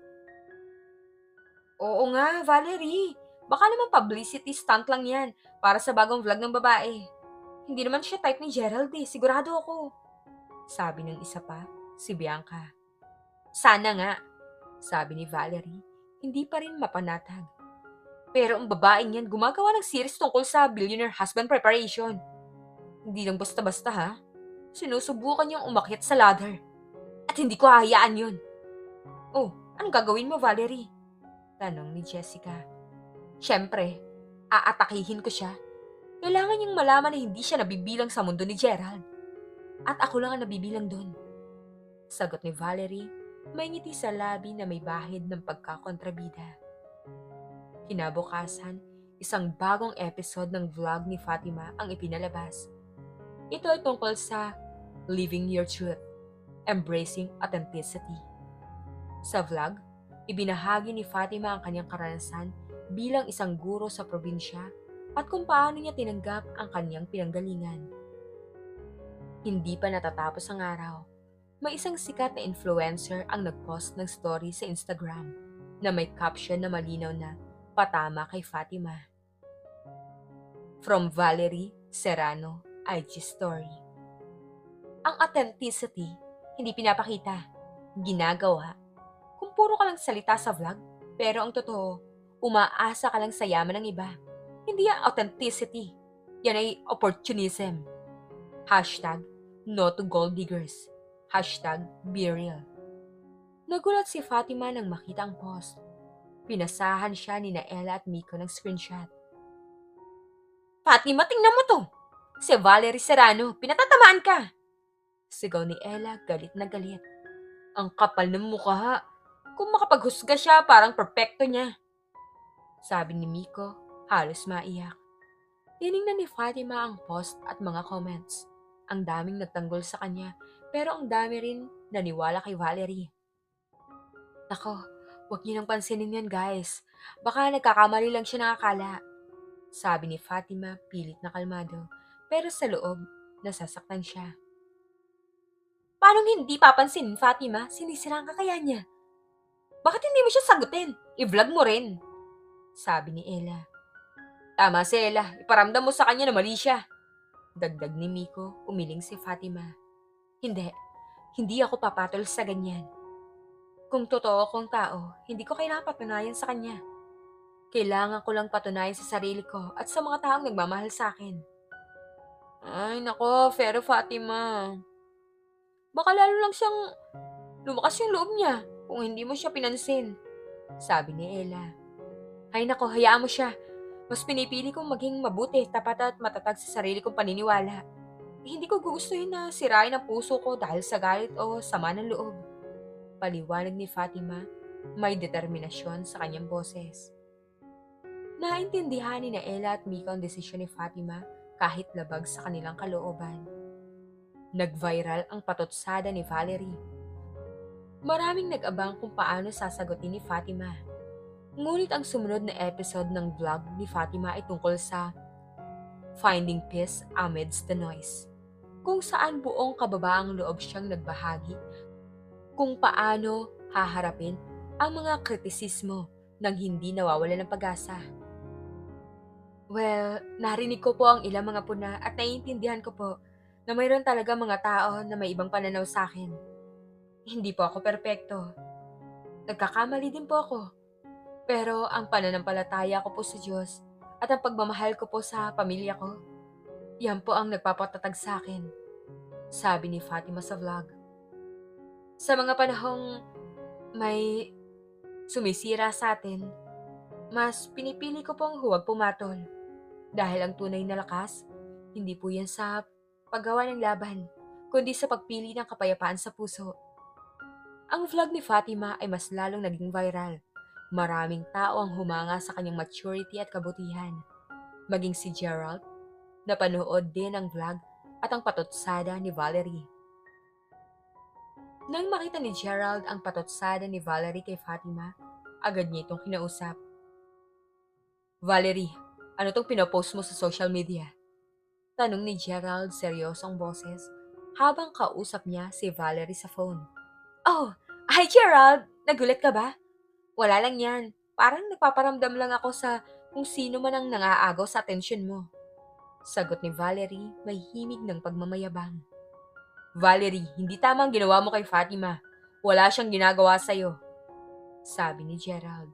Oo nga, Valerie. Baka naman publicity stunt lang yan para sa bagong vlog ng babae. Hindi naman siya type ni Gerald sigurado ako. Sabi ng isa pa, si Bianca. Sana nga, sabi ni Valerie, hindi pa rin mapanatag. Pero ang babaeng yan gumagawa ng series tungkol sa billionaire husband preparation. Hindi lang basta-basta ha. Sinusubukan niyang umakyat sa ladder. At hindi ko hahayaan yun. Oh, anong gagawin mo, Valerie? Tanong ni Jessica. Siyempre, aatakihin ko siya. Kailangan niyang malaman na hindi siya nabibilang sa mundo ni Gerald. At ako lang ang nabibilang doon. Sagot ni Valerie, may ngiti sa labi na may bahid ng pagkakontrabida. Kinabukasan, isang bagong episode ng vlog ni Fatima ang ipinalabas. Ito ay tungkol sa Living Your Truth, Embracing Authenticity. Sa vlog, ibinahagi ni Fatima ang kanyang karanasan bilang isang guro sa probinsya at kung paano niya tinanggap ang kanyang pinanggalingan. Hindi pa natatapos ang araw. May isang sikat na influencer ang nagpost ng story sa Instagram na may caption na malinaw na patama kay Fatima. From Valerie Serrano, IG story. Ang authenticity, hindi pinapakita, ginagawa. Kung puro ka lang salita sa vlog, pero ang totoo, umaasa ka lang sa yaman ng iba. Hindi yan authenticity. Yan ay opportunism. Hashtag no to gold diggers. Hashtag be real. Nagulat si Fatima nang makita ang post. Pinasahan siya ni Ella at Miko ng screenshot. Fatima, tingnan mo to! Si Valerie Serrano, pinatatamaan ka! Sigaw ni Ella, galit na galit. Ang kapal ng mukha. Kung makapaghusga siya, parang perpekto niya. Sabi ni Miko, halos maiyak. Tiningnan ni Fatima ang post at mga comments. Ang daming nagtanggol sa kanya, pero ang dami rin naniwala kay Valerie. Nako, huwag niyo nang pansinin yan guys. Baka nagkakamali lang siya ng akala. Sabi ni Fatima, pilit na kalmado, pero sa loob, nasasaktan siya. Paano hindi papansinin, Fatima? Sinisirang ka kaya niya. Bakit hindi mo siya sagutin? I-vlog mo rin. Sabi ni Ella. Tama si Ella, iparamdam mo sa kanya na mali siya. Dagdag ni Miko, umiling si Fatima. Hindi ako papatol sa ganyan. Kung totoo akong tao, hindi ko kailangan patunayan sa kanya. Kailangan ko lang patunayan sa sarili ko at sa mga taong nagmamahal sa akin. Ay nako, pero Fatima. Baka lalo lang siyang lumakas yung loob niya kung hindi mo siya pinansin. Sabi ni Ella. Ay nako, hayaan mo siya. Mas pinipili kong maging mabuti, tapat at matatag sa sarili kong paniniwala. Hindi ko gugustuhin na sirain ang puso ko dahil sa galit o sama ng loob. Paliwanag ni Fatima, may determinasyon sa kanyang boses. Naintindihan ni Ella at Mika ang desisyon ni Fatima kahit labag sa kanilang kalooban. Nag-viral ang patotsada ni Valerie. Maraming nag-abang kung paano sasagutin ni Fatima. Ngunit ang sumunod na episode ng vlog ni Fatima ay tungkol sa Finding Peace Amidst the Noise, kung saan buong kababaang loob siyang nagbahagi kung paano haharapin ang mga kritisismo nang hindi nawawalan ng pag-asa. Well, narinig ko po ang ilang mga puna at naiintindihan ko po na mayroon talaga mga tao na may ibang pananaw sa akin. Hindi po ako perpekto. Nagkakamali din po ako. Pero ang pananampalataya ko po sa Diyos at ang pagmamahal ko po sa pamilya ko, yan po ang nagpapatatag sa akin. Sabi ni Fatima sa vlog. Sa mga panahong may sumisira sa atin, mas pinipili ko pong huwag pumatol. Dahil ang tunay na lakas, hindi po yan sa paggawa ng laban, kundi sa pagpili ng kapayapaan sa puso. Ang vlog ni Fatima ay mas lalong naging viral. Maraming tao ang humanga sa kanyang maturity at kabutihan. Maging si Gerald, napanood din ang vlog at ang patotsada ni Valerie. Nang makita ni Gerald ang patotsada ni Valerie kay Fatima, agad niya itong kinausap. Valerie, ano tong pinopost mo sa social media? Tanong ni Gerald seryosong boses habang kausap niya si Valerie sa phone. Oh, hi Gerald! Nagulat ka ba? Wala lang yan. Parang nagpaparamdam lang ako sa kung sino man ang nangaagaw sa atensyon mo. Sagot ni Valerie, may himig ng pagmamayabang. Valerie, hindi tama ang ginawa mo kay Fatima. Wala siyang ginagawa sa'yo. Sabi ni Gerald.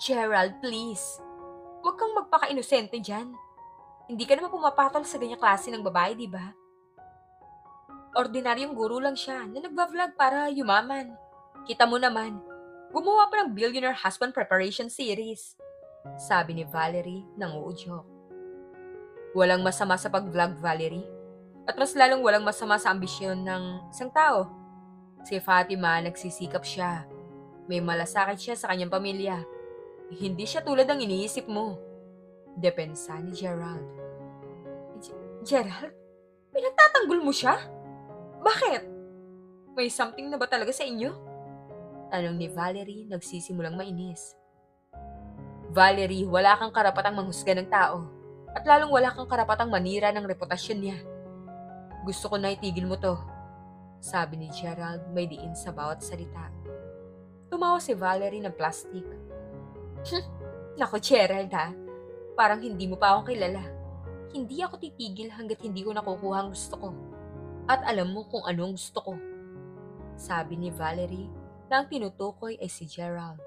Gerald, please. Huwag kang magpaka-inosente dyan. Hindi ka naman pumapatol sa ganyang klase ng babae, di ba? Ordinaryong guro lang siya na nagba-vlog para yumaman. Kita mo naman, gumawa pa ng Billionaire Husband Preparation Series. Sabi ni Valerie nang uudyok. Walang masama sa pag-vlog, Valerie. At mas lalong walang masama sa ambisyon ng isang tao. Si Fatima, nagsisikap siya. May malasakit siya sa kanyang pamilya. Hindi siya tulad ng iniisip mo. Depensa ni Gerald. Gerald? Pinagtatanggol mo siya? Bakit? May something na ba talaga sa inyo? Tanong ni Valerie, nagsisimulang mainis. Valerie, wala kang karapatang manghusga ng tao. At lalong wala kang karapatang manira ng reputasyon niya. Gusto ko na itigil mo to, sabi ni Gerald may diin sa bawat salita. Tumawa si Valerie ng plastic. Naku Gerald ha, parang hindi mo pa ako kilala. Hindi ako titigil hanggat hindi ko nakukuha ang gusto ko. At alam mo kung anong gusto ko. Sabi ni Valerie na ang tinutukoy ay si Gerald.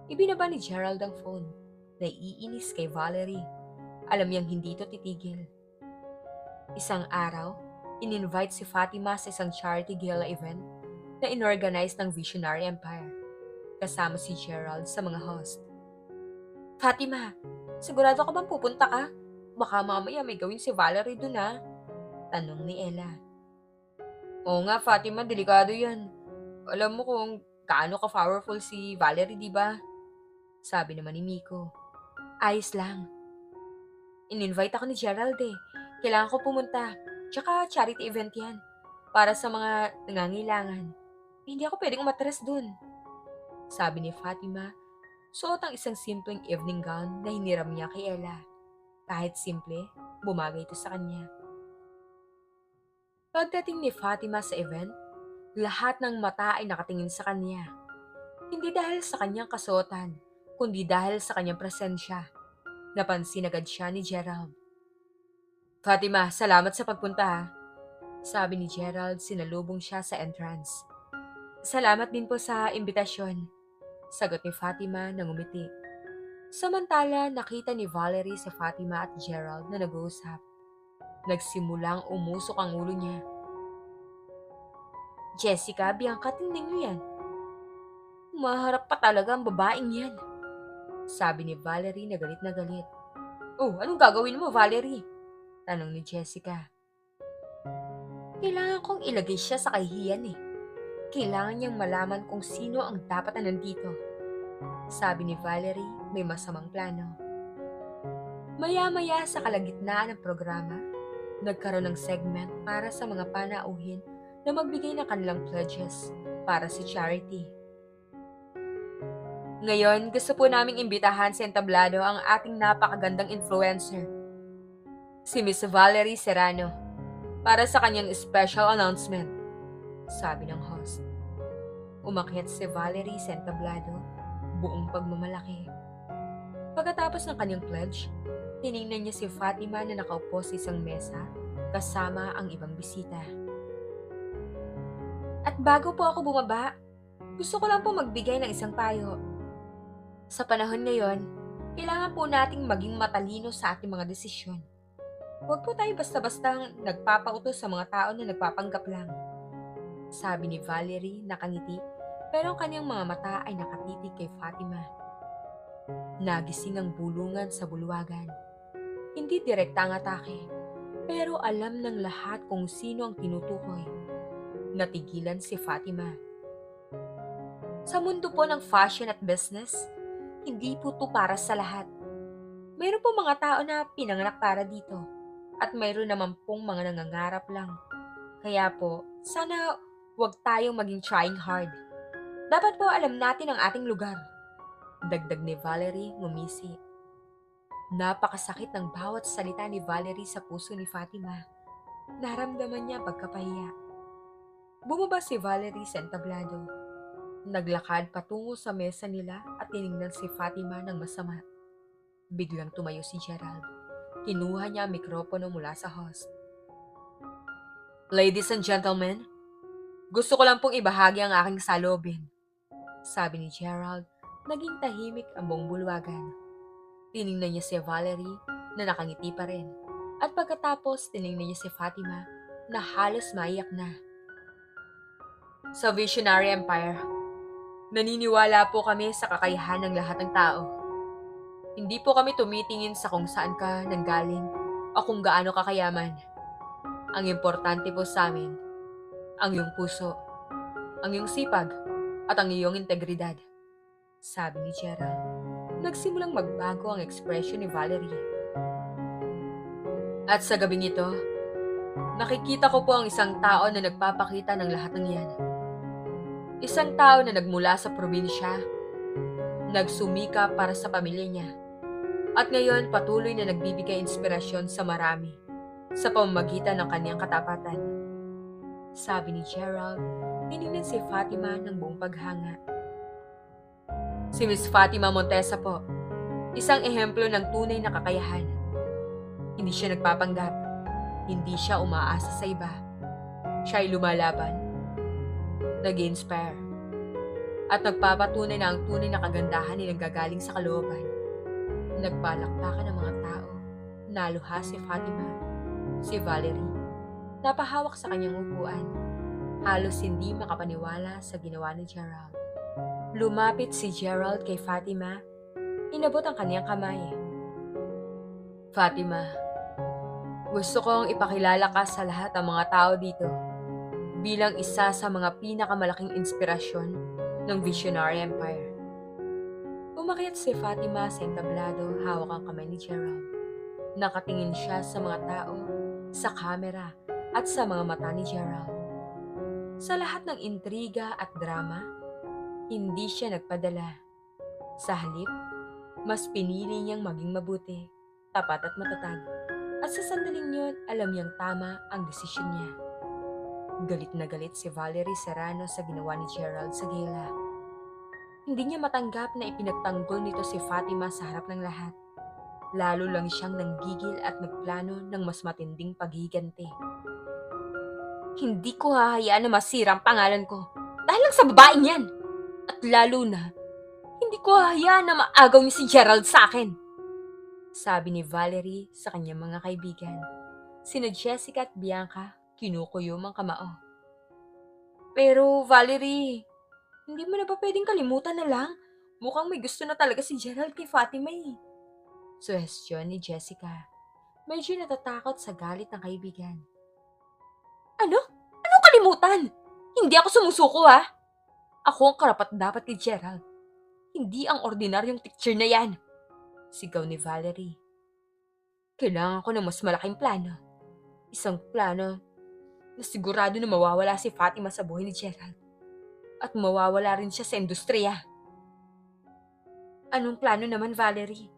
Ibinaba ni Gerald ang phone. Naiinis kay Valerie. Alam niyang hindi ito titigil. Isang araw, in-invite si Fatima sa isang charity gala event na inorganize ng Visionary Empire. Kasama si Gerald sa mga host. Fatima, sigurado ka bang pupunta ka? Baka mamaya may gawin si Valerie dun ha? Tanong ni Ella. Oo nga Fatima, delikado yan. Alam mo kung gaano ka-powerful si Valerie, di ba? Sabi naman ni Miko. Ayos lang. In-invite ako ni Gerald eh. Kailangan ko pumunta. Tsaka charity event yan. Para sa mga nangangailangan. Hindi ako pwedeng umatras dun. Sabi ni Fatima, suot ang isang simpleng evening gown na hiniram niya kay Ella. Kahit simple, bumagay ito sa kanya. Pagdating ni Fatima sa event, lahat ng mata ay nakatingin sa kanya. Hindi dahil sa kanyang kasuotan, kundi dahil sa kanyang presensya. Napansin agad siya ni Gerald. Fatima, salamat sa pagpunta ha. Sabi ni Gerald, sinalubong siya sa entrance. Salamat din po sa imbitasyon. Sagot ni Fatima nang umiti. Samantala, nakita ni Valerie si Fatima at Gerald na nag-uusap. Nagsimulang umusok ang ulo niya. Jessica, Bianca, tingnan niyo yan. Maharap pa talaga ang babaeng yan. Sabi ni Valerie na galit na galit. Oh, anong gagawin mo, Valerie? Tanong ni Jessica. Kailangan kong ilagay siya sa kahihiyan eh. Kailangan niyang malaman kung sino ang dapat na nandito. Sabi ni Valerie, may masamang plano. Maya-maya sa kalagitnaan ng programa, nagkaroon ng segment para sa mga panauhin na magbigay ng kanilang pledges para sa charity. Ngayon, gusto po naming imbitahan sa entablado ang ating napakagandang influencer, si Miss Valerie Serrano, para sa kanyang special announcement, sabi ng host. Umakyat si Valerie sa entablado, buong pagmamalaki. Pagkatapos ng kanyang pledge, tiningnan niya si Fatima na nakaupo sa isang mesa kasama ang ibang bisita. At bago po ako bumaba, gusto ko lang po magbigay ng isang payo. Sa panahon ngayon, kailangan po nating maging matalino sa ating mga desisyon. Huwag po tayo basta-bastang nagpapautos sa mga tao na nagpapanggap lang. Sabi ni Valerie nakangiti pero ang kanyang mga mata ay nakatitig kay Fatima. Nagising ang bulungan sa bulwagan. Hindi direkta ang atake, pero alam ng lahat kung sino ang tinutukoy. Natigilan si Fatima. Sa mundo po ng fashion at business, hindi po ito para sa lahat. Mayroon po mga tao na pinanganak para dito at mayroon naman pong mga nangangarap lang. Kaya po, sana huwag tayong maging trying hard. Dapat po alam natin ang ating lugar. Dagdag ni Valerie ngumisi. Napakasakit ng bawat salita ni Valerie sa puso ni Fatima. Naramdaman niya pagkapahiya. Bumaba si Valerie sa entablado. Naglakad patungo sa mesa nila at tiningnan si Fatima ng masama. Biglang tumayo si Gerald. Kinuha niya ang mikropono mula sa host. Ladies and gentlemen, gusto ko lang pong ibahagi ang aking salobin. Sabi ni Gerald, naging tahimik ang buong bulwagan. Tiningnan niya si Valerie na nakangiti pa rin. At pagkatapos tiningnan niya si Fatima na halos maiyak na. Sa Visionary Empire, naniniwala po kami sa kakayahan ng lahat ng tao. Hindi po kami tumitingin sa kung saan ka nanggaling o kung gaano ka kayaman. Ang importante po sa amin, ang iyong puso, ang iyong sipag, at ang iyong integridad. Sabi ni Gerald. Nagsimulang magbago ang ekspresyon ni Valerie. At sa gabing ito, nakikita ko po ang isang tao na nagpapakita ng lahat ng yan. Isang tao na nagmula sa probinsya, nagsumika para sa pamilya niya, at ngayon patuloy na nagbibigay inspirasyon sa marami. sa pamamagitan ng kaniyang katapatan. Sabi ni Gerald, tinignan si Fatima ng buong paghanga. Si Miss Fatima Montesa po, isang ehemplo ng tunay na kakayahan. Hindi siya nagpapanggap, hindi siya umaasa sa iba. Siya ay lumalaban, nag-inspire, at nagpapatunay na ang tunay na kagandahan ay nanggagaling sa kalooban. Nagpalakpakan ng mga tao, naluha si Fatima, si Valerie, napahawak sa kanyang upuan. Halos hindi makapaniwala sa ginawa ni Gerald. Lumapit si Gerald kay Fatima, inabot ang kaniyang kamay. Fatima, gusto kong ipakilala ka sa lahat ng mga tao dito bilang isa sa mga pinakamalaking inspirasyon ng Visionary Empire. Umakyat si Fatima sa entablado, hawak ang kamay ni Gerald. Nakatingin siya sa mga tao, sa kamera, at sa mga mata ni Gerald. Sa lahat ng intriga at drama, hindi siya nagpadala. Sa halip, mas pinili niyang maging mabuti, tapat at matatag. At sa sandaling yun, alam niyang tama ang desisyon niya. Galit na galit si Valerie Serrano sa ginawa ni Gerald sa gala. Hindi niya matanggap na ipinagtanggol nito si Fatima sa harap ng lahat. Lalo lang siyang nanggigil at nagplano ng mas matinding paghiganti. Hindi ko hahayaan na masira ang pangalan ko dahil lang sa babaeng yan. At lalo na, hindi ko hahayaan na maagaw niya si Gerald sa akin. Sabi ni Valerie sa kanyang mga kaibigan. Sina Jessica at Bianca kinukuyom ang kamao. Pero Valerie, hindi mo na ba pwedeng kalimutan na lang? Mukhang may gusto na talaga si Gerald kay Fatima eh. Suhestyon ni Jessica. Medyo natatakot sa galit ng kaibigan. Ano? Anong kalimutan? Hindi ako sumusuko ha. Ako ang karapat-dapat kay Gerald. Hindi ang ordinaryong teacher na yan. Sigaw ni Valerie. Kailangan ko ng mas malaking plano. Isang plano na sigurado na mawawala si Fatima sa buhay ni Gerald. At mawawala rin siya sa industriya. Anong plano naman, Valerie?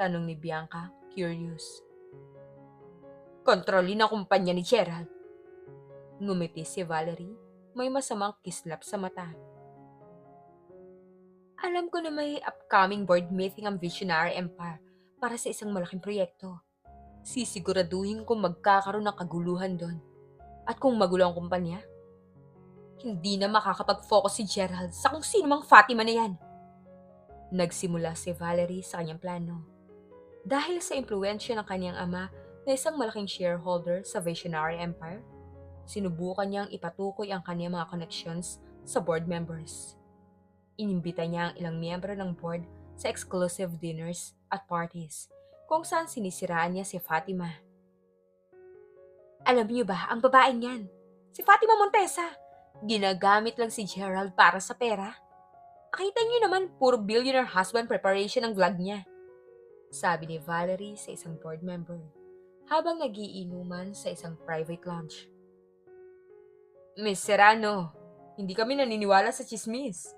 Tanong ni Bianca, curious. Kontrolin ang kumpanya ni Gerald. Ngumiti si Valerie, may masamang kislap sa mata. Alam ko na may upcoming board meeting ang Visionary Empire para sa isang malaking proyekto. Sisiguraduhin kung magkakaroon ng kaguluhan doon. At kung magulo ang kumpanya, hindi na makakapag-focus si Gerald sa kung sino mang Fatima na yan. Nagsimula si Valerie sa kanyang plano. Dahil sa impluwensya ng kanyang ama na isang malaking shareholder sa Visionary Empire, sinubukan niyang ipatukoy ang kanyang mga connections sa board members. Inimbita niya ang ilang miyembro ng board sa exclusive dinners at parties kung saan sinisiraan niya si Fatima. Alam niyo ba, ang babaeng yan, si Fatima Montesa, ginagamit lang si Gerald para sa pera. Nakita niyo naman, puro billionaire husband preparation ang vlog niya. Sabi ni Valerie sa isang board member habang nagiinuman sa isang private lounge. Miss Serrano, hindi kami naniniwala sa chismis.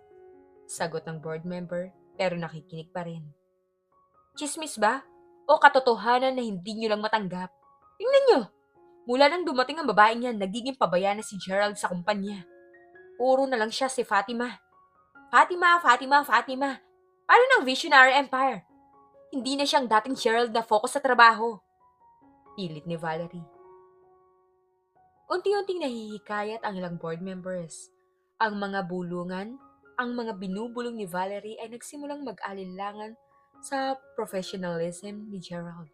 Sagot ng board member pero nakikinig pa rin. Chismis ba? O katotohanan na hindi niyo lang matanggap? Tingnan niyo, mula nang dumating ang babaeng yan, nagiging pabaya na si Gerald sa kumpanya. Puro na lang siya si Fatima. Fatima, Fatima, Fatima. Paano ng Visionary Empire? Hindi na siyang dating Gerald na focus sa trabaho. Pilit ni Valerie. Unti-unting nahihikayat ang ilang board members. Ang mga bulungan, ang mga binubulong ni Valerie ay nagsimulang mag-alinlangan sa professionalism ni Gerald,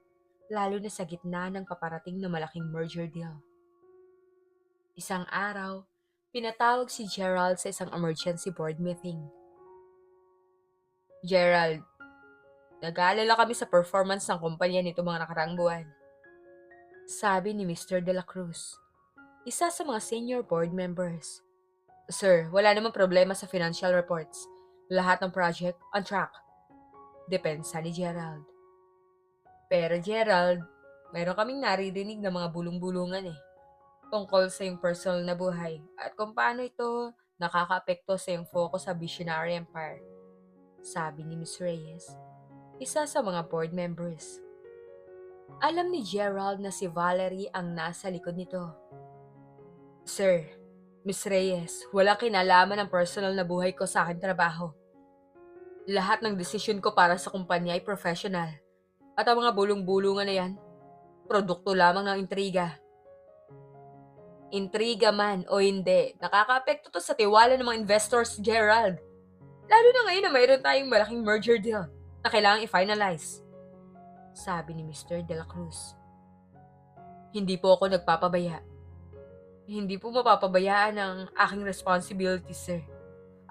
lalo na sa gitna ng paparating na malaking merger deal. Isang araw, pinatawag si Gerald sa isang emergency board meeting. Gerald, nag-aalala kami sa performance ng kumpanya nito mga nakaraang buwan. Sabi ni Mr. De La Cruz, isa sa mga senior board members. Sir, wala namang problema sa financial reports. Lahat ng project on track. Depensa ni Gerald. Pero Gerald, mayroon kaming naririnig na mga bulong-bulungan tungkol sa iyong personal na buhay at kung paano ito nakakaapekto sa iyong focus sa Visionary Empire. Sabi ni Ms. Reyes, isa sa mga board members. Alam ni Gerald na si Valerie ang nasa likod nito. Sir, Miss Reyes, walang kinalaman ang personal na buhay ko sa aking trabaho. Lahat ng desisyon ko para sa kumpanya ay professional. At ang mga bulong-bulungan na yan, produkto lamang ng intriga. Intriga man o hindi, nakakaapekto to sa tiwala ng mga investors, Gerald. Lalo na ngayon na mayroon tayong malaking merger deal na kailangang i-finalize. Sabi ni Mr. De La Cruz. Hindi po ako nagpapabaya. Hindi po mapapabayaan ang aking responsibility, sir.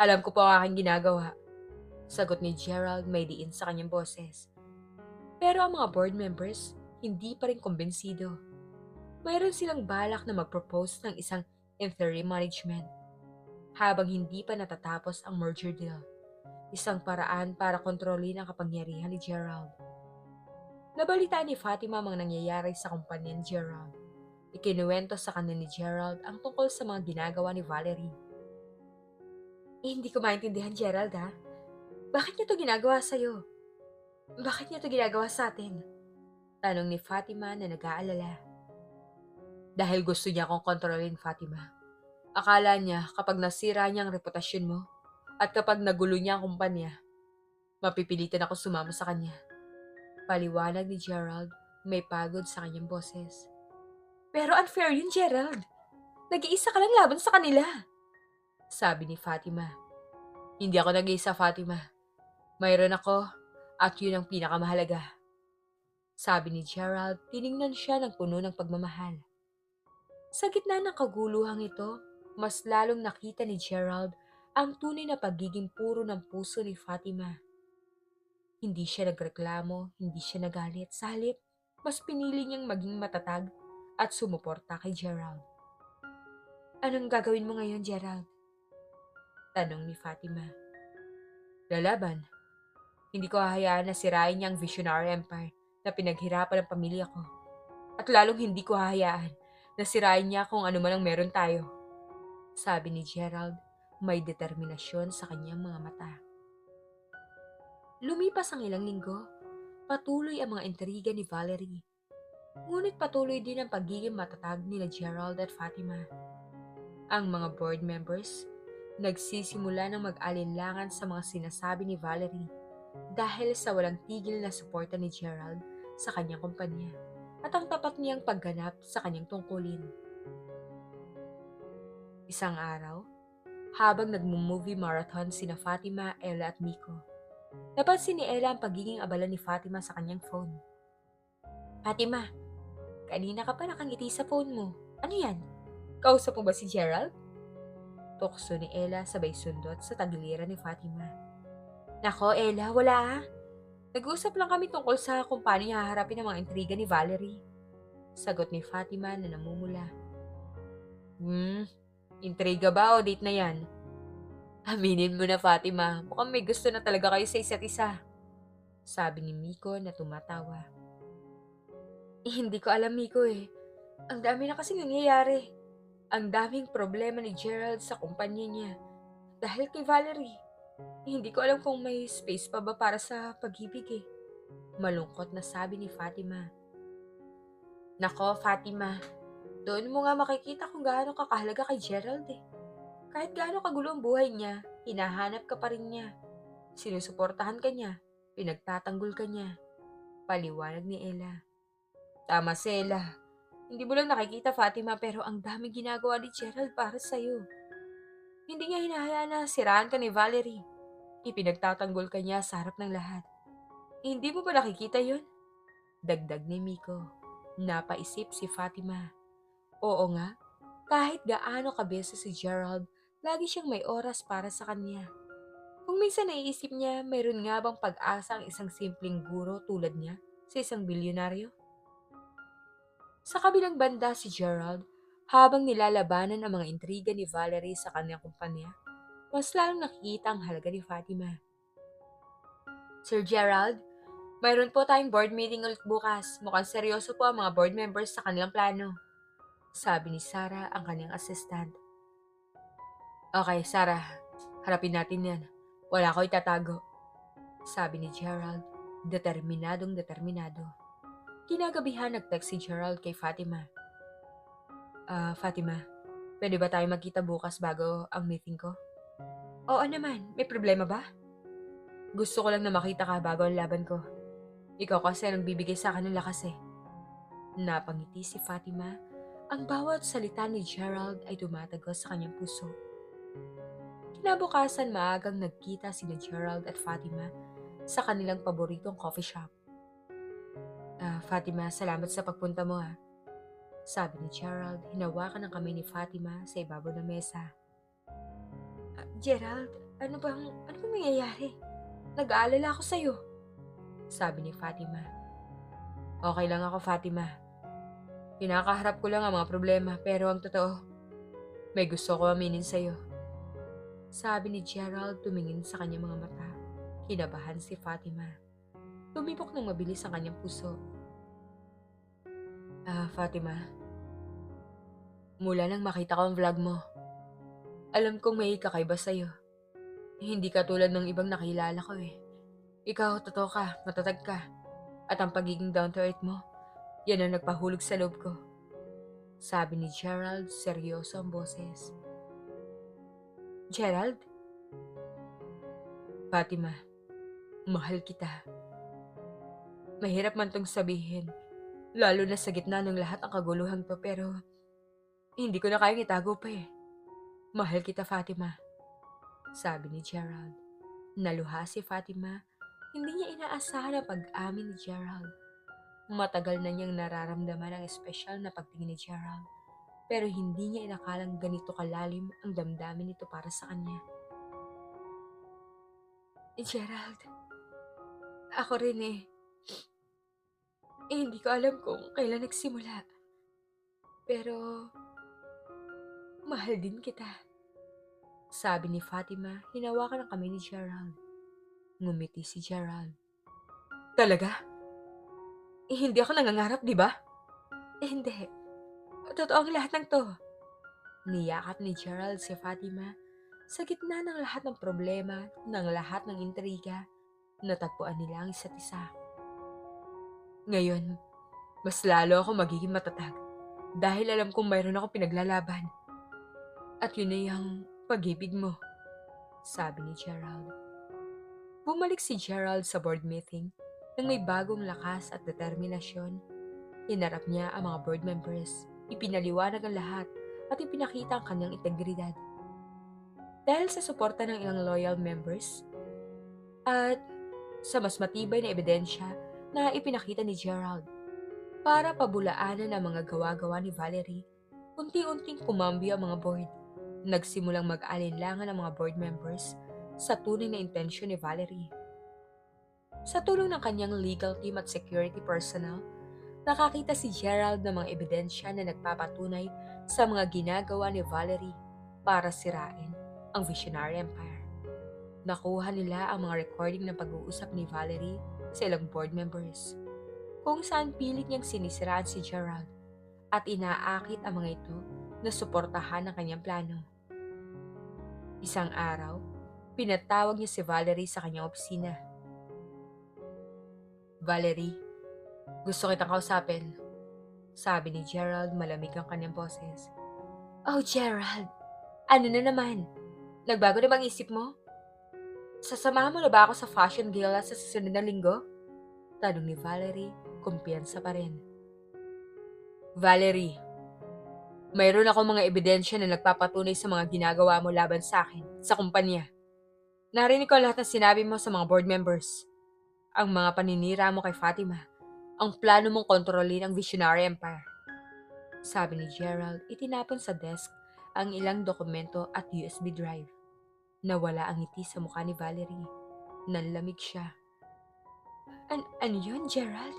Alam ko po ang aking ginagawa. Sagot ni Gerald may diin sa kanyang boses. Pero ang mga board members, hindi pa rin kumbensido. Mayroon silang balak na mag-propose ng isang interim management habang hindi pa natatapos ang merger deal. Isang paraan para kontrolin ang kapangyarihan ni Gerald. Nabalitaan ni Fatima ang mga nangyayari sa kumpanya ni Gerald. Ikinuwento sa kanya ni Gerald ang tungkol sa mga ginagawa ni Valerie. Hindi ko maintindihan, Gerald, ha? Bakit niya to ginagawa sa'yo? Bakit niya to ginagawa sa atin? Tanong ni Fatima na nag-aalala. Dahil gusto niya akong kontrolin, Fatima. Akala niya kapag nasira niya ang reputasyon mo at kapag nagulo niya ang kumpanya, mapipilitan ako sumama sa kanya. Paliwanag ni Gerald, may pagod sa kanyang boses. Pero unfair yun, Gerald. Nag-iisa ka lang laban sa kanila. Sabi ni Fatima. Hindi ako nag-iisa, Fatima. Mayroon ako at yun ang pinakamahalaga. Sabi ni Gerald, tiningnan siya ng puno ng pagmamahal. Sa gitna ng kaguluhang ito, mas lalong nakita ni Gerald ang tunay na pagiging puro ng puso ni Fatima. Hindi siya nagreklamo, hindi siya nagalit. Sa halip, mas pinili niyang maging matatag at sumuporta kay Gerald. Anong gagawin mo ngayon, Gerald? Tanong ni Fatima. Lalaban. Hindi ko hahayaan na sirain niya ang visionary empire na pinaghirapan ng pamilya ko. At lalong hindi ko hahayaan na sirain niya kung ano man ang meron tayo. Sabi ni Gerald, may determinasyon sa kanyang mga mata. Lumipas ang ilang linggo, patuloy ang mga intriga ni Valerie. Ngunit patuloy din ang pagiging matatag nila Gerald at Fatima. Ang mga board members, nagsisimula ng mag-alinlangan sa mga sinasabi ni Valerie dahil sa walang tigil na suporta ni Gerald sa kanyang kumpanya at ang tapat niyang pagganap sa kanyang tungkulin. Isang araw, habang nagmo-movie marathon sina Fatima, Ella at Miko, napansin ni Ella ang pagiging abala ni Fatima sa kanyang phone. Fatima, kanina ka pa nakangiti sa phone mo. Ano yan? Kausap mo ba si Gerald? Tukso ni Ella sabay sundot sa tagiliran ni Fatima. Nako, Ella, wala ah. Nag-uusap lang kami tungkol sa kung paano niya haharapin ang mga intriga ni Valerie. Sagot ni Fatima na namumula. Intriga ba o date na yan? Aminin mo na, Fatima, mukhang may gusto na talaga kayo sa isa't isa. Sabi ni Miko na tumatawa. Hindi ko alam, Miko eh. Ang dami na kasing nangyayari. Ang daming problema ni Gerald sa kumpanya niya. Dahil kay Valerie. Hindi ko alam kung may space pa ba para sa pag-ibig eh. Malungkot na sabi ni Fatima. Nako, Fatima. Doon mo nga makikita kung gaano kakahalaga kay Gerald eh. Kahit gaano kagulo ang buhay niya, hinahanap ka pa rin niya. Sinusuportahan ka niya, pinagtatanggol ka niya. Paliwanag ni Ella. Tama si Ella. Hindi mo lang nakikita, Fatima, pero ang daming ginagawa ni Gerald para sa'yo. Hindi niya hinahayaan na siraan ka ni Valerie. Ipinagtatanggol ka niya sa harap ng lahat. Hindi mo ba nakikita yun? Dagdag ni Miko. Napaisip si Fatima. Oo nga, kahit gaano kabeso si Gerald, lagi siyang may oras para sa kanya. Kung minsan naiisip niya, mayroon nga bang pag-asa ang isang simpleng guro tulad niya sa isang bilyonaryo? Sa kabilang banda si Gerald, habang nilalabanan ang mga intriga ni Valerie sa kanyang kumpanya, mas lalong nakikita ang halaga ni Fatima. Sir Gerald, mayroon po tayong board meeting ulit bukas. Mukhang seryoso po ang mga board members sa kanilang plano. Sabi ni Sarah ang kanyang assistant. Okay, Sarah. Harapin natin yan. Wala ko itatago. Sabi ni Gerald, determinadong determinado. Kinagabihan nag-text si Gerald kay Fatima. Fatima, pwede ba tayo magkita bukas bago ang meeting ko? Oo naman, may problema ba? Gusto ko lang na makita ka bago ang laban ko. Ikaw kasi ang bibigay sa akin ng lakas eh. Napangiti si Fatima. Ang bawat salita ni Gerald ay tumatagos sa kanyang puso. Kinabukasan maagang nagkita sina Gerald at Fatima sa kanilang paboritong coffee shop. Fatima, salamat sa pagpunta mo ha. Sabi ni Gerald, hinawakan ang kamay ni Fatima sa ibabaw ng mesa. Gerald, ano bang nangyayari? Nag-aalala ako sa'yo. Sabi ni Fatima. Okay lang ako, Fatima. Kinakaharap ko lang ang mga problema pero ang totoo, may gusto ko aminin sa'yo. Sabi ni Gerald tumingin sa kanyang mga mata. Kinabahan si Fatima. Tumibok ng mabilis ang kanyang puso. Fatima, mula nang makita ko ang vlog mo, alam kong may kakaiba sa'yo. Hindi ka tulad ng ibang nakilala ko eh. Ikaw, totoo ka, matatag ka. At ang pagiging down to earth mo, yan ang nagpahulog sa loob ko. Sabi ni Gerald, seryoso ang boses. Gerald? Fatima, mahal kita. Mahirap man tong sabihin, lalo na sa gitna ng lahat ng kaguluhan to pero hindi ko na kayang itago pa eh. Mahal kita, Fatima. Sabi ni Gerald. Naluha si Fatima. Hindi niya inaasahan ang pag-amin ni Gerald. Matagal na niyang nararamdaman ang espesyal na pagtingin ni Gerald. Pero hindi niya inakalang ganito kalalim ang damdamin nito para sa kanya. Gerald, ako rin eh. Hindi ko alam kung kailan nagsimula. Pero mahal din kita. Sabi ni Fatima, hinawakan ang kamay ni Gerald. Ngumiti si Gerald. Talaga? Hindi ako nangangarap, di ba? Hindi. Totoo ang lahat ng to. Niyakap ni Gerald si Fatima sa gitna ng lahat ng problema, ng lahat ng intriga, natagpuan nila ang isa't isa. Ngayon, mas lalo ako magiging matatag dahil alam kong mayroon akong pinaglalaban. At yun ay ang pag-ibig mo, sabi ni Gerald. Bumalik si Gerald sa board meeting nang may bagong lakas at determinasyon. Hinarap niya ang mga board members, ipinaliwanag ang lahat at ipinakita ang kanyang integridad. Dahil sa suporta ng ilang loyal members at sa mas matibay na ebidensya na ipinakita ni Gerald para pabulaanan ang mga gawa-gawa ni Valerie, unti-unting kumambyo ang mga board. Nagsimulang mag-alinlangan ang mga board members sa tunay na intensyon ni Valerie. Sa tulong ng kanyang legal team at security personnel, nakakita si Gerald ng mga ebidensya na nagpapatunay sa mga ginagawa ni Valerie para sirain ang Visionary Empire. Nakuha nila ang mga recording ng pag-uusap ni Valerie sa ilang board members, kung saan pilit niyang sinisiraan si Gerald at inaakit ang mga ito na suportahan ang kanyang plano. Isang araw, pinatawag niya si Valerie sa kanyang opisina. Valerie, gusto kitang kausapin, sabi ni Gerald malamig ang kanyang boses. Oh Gerald, ano na naman? Nagbago na bang isip mo? Sasamahan mo na ba ako sa fashion gala sa susunod na linggo? Tanong ni Valerie, kumpiyansa pa rin. Valerie, mayroon ako mga ebidensya na nagpapatunay sa mga ginagawa mo laban sa akin, sa kumpanya. Narinig ko lahat ng sinabi mo sa mga board members. Ang mga paninira mo kay Fatima, ang plano mong kontrolin ang Visionary Empire. Sabi ni Gerald, itinapon sa desk ang ilang dokumento at USB drive. Nawala ang ngiti sa mukha ni Valerie. Nanlamig siya. Ano yun, Gerald?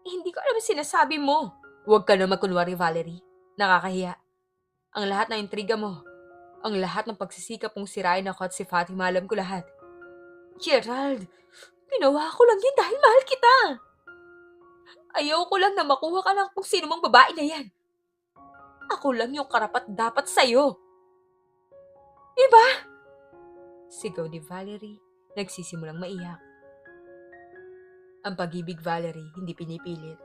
Hindi ko alam sinasabi mo. Huwag ka na magkunwari, Valerie. Nakakahiya. Ang lahat ng intriga mo, ang lahat ng pagsisikap mong sirain ako at si Fatima, alam ko lahat. Gerald, ginawa ko lang yan dahil mahal kita. Ayaw ko lang na makuha ka ng kung sino mang babae na yan. Ako lang yung karapat dapat sa'yo. Diba? Sigaw ni Valerie, nagsisimulang maiyak. Ang pag-ibig, Valerie, hindi pinipilit.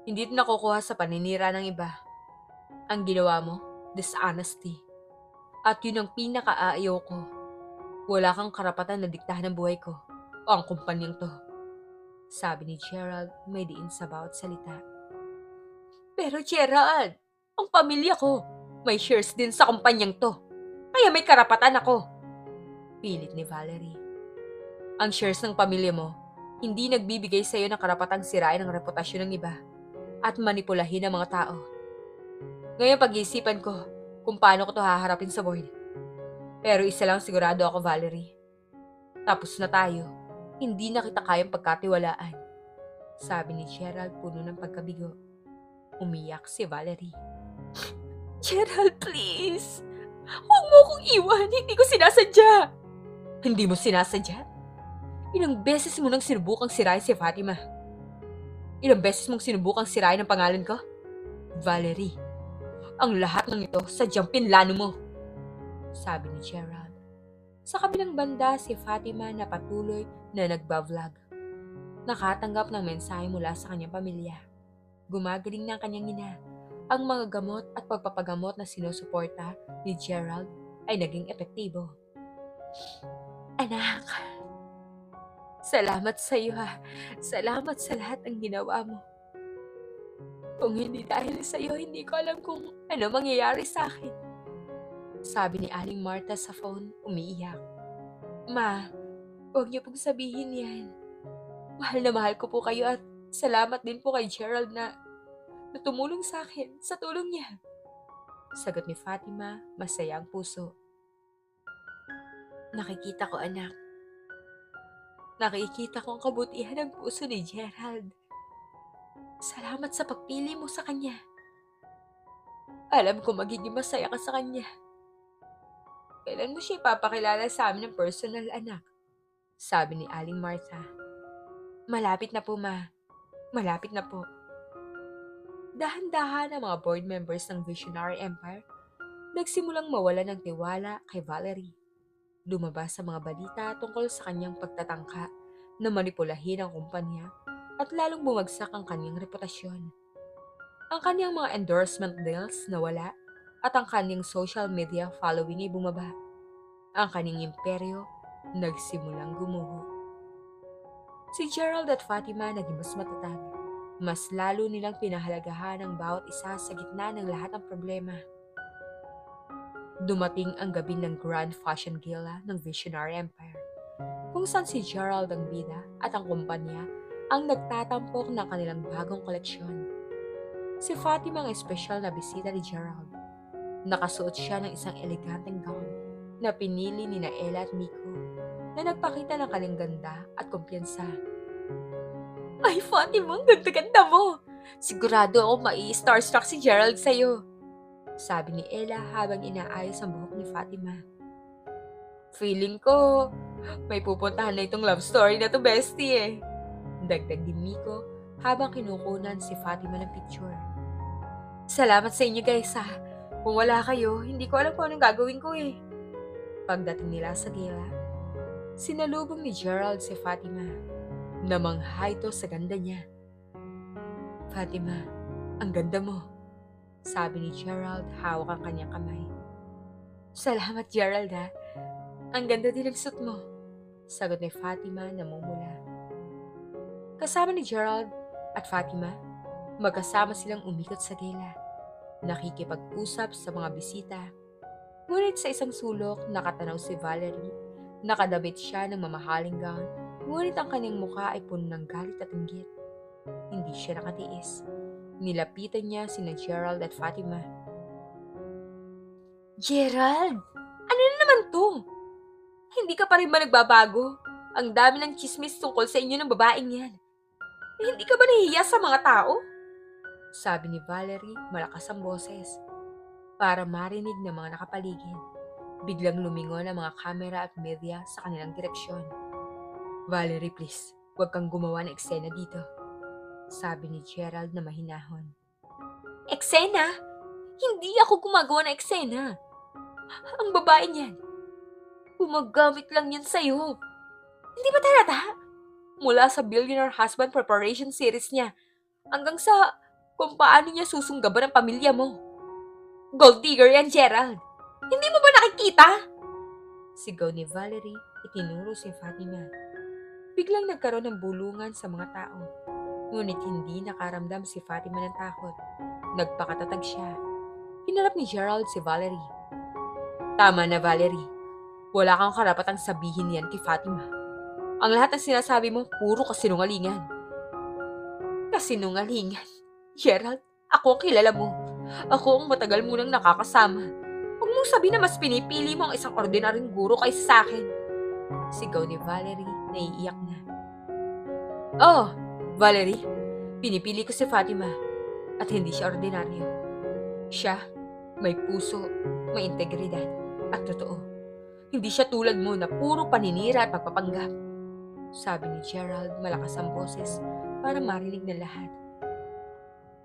Hindi ito nakukuha sa paninira ng iba. Ang ginawa mo, dishonesty. At yun ang pinakaayaw ko. Wala kang karapatan na diktahan ang buhay ko o ang kumpanyang to. Sabi ni Gerald, may diin sa bawat salita. Pero Gerald, ang pamilya ko, may shares din sa kumpanyang to. Kaya may karapatan ako. Pilit ni Valerie. Ang shares ng pamilya mo, hindi nagbibigay sa iyo ng karapatang sirain ang reputasyon ng iba at manipulahin ang mga tao. Ngayon pag-iisipan ko kung paano ko to haharapin sa board. Pero isa lang sigurado ako, Valerie. Tapos na tayo. Hindi na kita kayang pagkatiwalaan. Sabi ni Gerald puno ng pagkabigo. Umiyak si Valerie. Gerald, please! Huwag mo akong iwan! Hindi ko sinasadya! Hindi mo sinasadya? Ilang beses mo nang sinubukang sirain si Fatima? Ilang beses mong sinubukang sirain ang pangalan ko? Valerie, ang lahat ng ito sadyang pinlano mo. Sabi ni Gerald. Sa kabilang banda, si Fatima na patuloy na nagba-vlog. Nakatanggap ng mensahe mula sa kanyang pamilya. Gumagaling na ang kanyang ina. Ang mga gamot at pagpapagamot na sinusuporta ni Gerald ay naging epektibo. Anak, salamat sa iyo ha. Salamat sa lahat ng ginawa mo. Kung hindi dahil sa iyo, hindi ko alam kung ano mangyayari sa akin. Sabi ni Aling Marta sa phone, umiiyak. Ma, huwag niyo pong sabihin yan. Mahal na mahal ko po kayo at salamat din po kay Gerald na tumulong sa akin sa tulong niya. Sagot ni Fatima, masaya ang puso. Nakikita ko, anak. Nakikita ko ang kabutihan ng puso ni Gerald. Salamat sa pagpili mo sa kanya. Alam ko magiging masaya ka sa kanya. Kailan mo siya ipapakilala sa amin ng personal, anak? Sabi ni Aling Martha. Malapit na po, ma. Malapit na po. Dahan-dahan ang mga board members ng Visionary Empire nagsimulang mawala ng tiwala kay Valerie. Lumabas sa mga balita tungkol sa kanyang pagtatangka na manipulahin ang kumpanya at lalong bumagsak ang kanyang reputasyon. Ang kanyang mga endorsement deals nawala at ang kanyang social media following ay bumaba. Ang kanyang imperyo nagsimulang gumuho. Si Gerald at Fatima naging mas matatag. Mas lalo nilang pinahalagahan ang bawat isa sa gitna ng lahat ng problema. Dumating ang gabi ng Grand Fashion Gala ng Visionary Empire, kung saan si Gerald ang bida at ang kumpanya ang nagtatampok ng kanilang bagong koleksyon. Si Fatima ang espesyal na bisita ni Gerald. Nakasuot siya ng isang eleganteng gown na pinili ni Ella at Miko na nagpakita ng kanyang ganda at kumpiyansa. Ay, Fatima, ang ganda-ganda mo! Sigurado ako mai-starstruck si Gerald sa'yo. Sabi ni Ella habang inaayos ang buhok ni Fatima. Feeling ko, may pupuntahan na itong love story na to, bestie eh. Dagdag ni Miko habang kinukunan si Fatima ng picture. Salamat sa inyo guys ha. Kung wala kayo, hindi ko alam kung anong gagawin ko eh. Pagdating nila sa gala, sinalubong ni Gerald si Fatima. Namangha ito sa ganda niya. Fatima, ang ganda mo. Sabi ni Gerald, hawak ang kanyang kamay. Salamat Gerald ha. Ang ganda din ng suit mo. Sagot ni Fatima na mumula. Kasama ni Gerald at Fatima, magkasama silang umikot sa gala. Nakikipag-usap sa mga bisita. Ngunit sa isang sulok, nakatanaw si Valerie. Nakadabit siya ng mamahaling gown, ngunit ang kanyang mukha ay puno ng galit at inggit. Hindi siya nakatiis. Nilapitan niya sina Gerald at Fatima. Gerald! Ano na naman to? Hindi ka pa rin ba nagbabago? Ang dami ng chismis tungkol sa inyo ng babaeng yan. Hindi ka ba nahihiya sa mga tao? Sabi ni Valerie, malakas ang boses. Para marinig ng mga nakapaligid. Biglang lumingon ang mga kamera at media sa kanilang direksyon. Valerie, please, huwag kang gumawa ng eksena dito. Sabi ni Gerald na mahinahon. Eksena? Hindi ako gumagawa ng eksena. Ang babae niyan, gumagamit lang yan sa'yo. Hindi ba talata? Mula sa Billionaire Husband Preparation Series niya, hanggang sa kung paano niya susunggaban ang pamilya mo. Gold digger yan, Gerald. Hindi mo ba nakikita? Sigaw ni Valerie, itinuro si Fatima. Biglang nagkaroon ng bulungan sa mga tao. Ngunit hindi nakaramdam si Fatima ng takot. Nagpakatatag siya. Hinarap ni Gerald si Valerie. Tama na, Valerie. Wala kang karapatang sabihin yan kay Fatima. Ang lahat ng sinasabi mo, puro kasinungalingan. Kasinungalingan? Gerald, ako ang kilala mo. Ako ang matagal mo nang nakakasama. Huwag mong sabihin na mas pinipili mo ang isang ordinaryong guro kaysa sa akin. Sigaw ni Valerie, naiiyak na. Oh, Valerie, pinipili ko si Fatima at hindi siya ordinaryo. Siya, may puso, may integridad at totoo. Hindi siya tulad mo na puro paninira at pagpapanggap. Sabi ni Gerald, malakas ang boses para marinig ng lahat.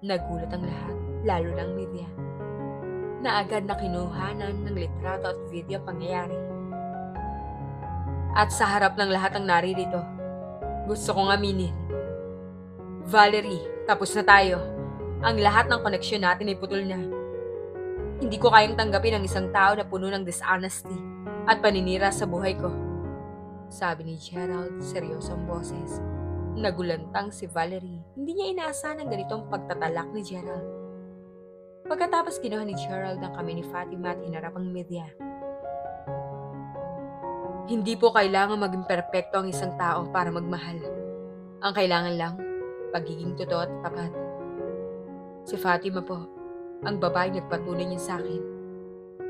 Nagulat ang lahat, lalo na ang media, na agad na kinuhanan ng litrato at video ang pangyayari. At sa harap ng lahat ng naririto, gusto kong aminin. Valerie, tapos na tayo. Ang lahat ng koneksyon natin ay putol na. Hindi ko kayang tanggapin ang isang tao na puno ng dishonesty at paninira sa buhay ko. Sabi ni Gerald, seryosong boses. Nagulantang si Valerie. Hindi niya inaasahan ang ganitong pagtatalak ni Gerald. Pagkatapos kinuha ni Gerald ang kamay ni Fatima at hinarap ang media. Hindi po kailangan maging perpekto ang isang tao para magmahal. Ang kailangan lang, pagiging totoo at tapat. Si Fatima po, ang babae nagpatunay niya sa akin.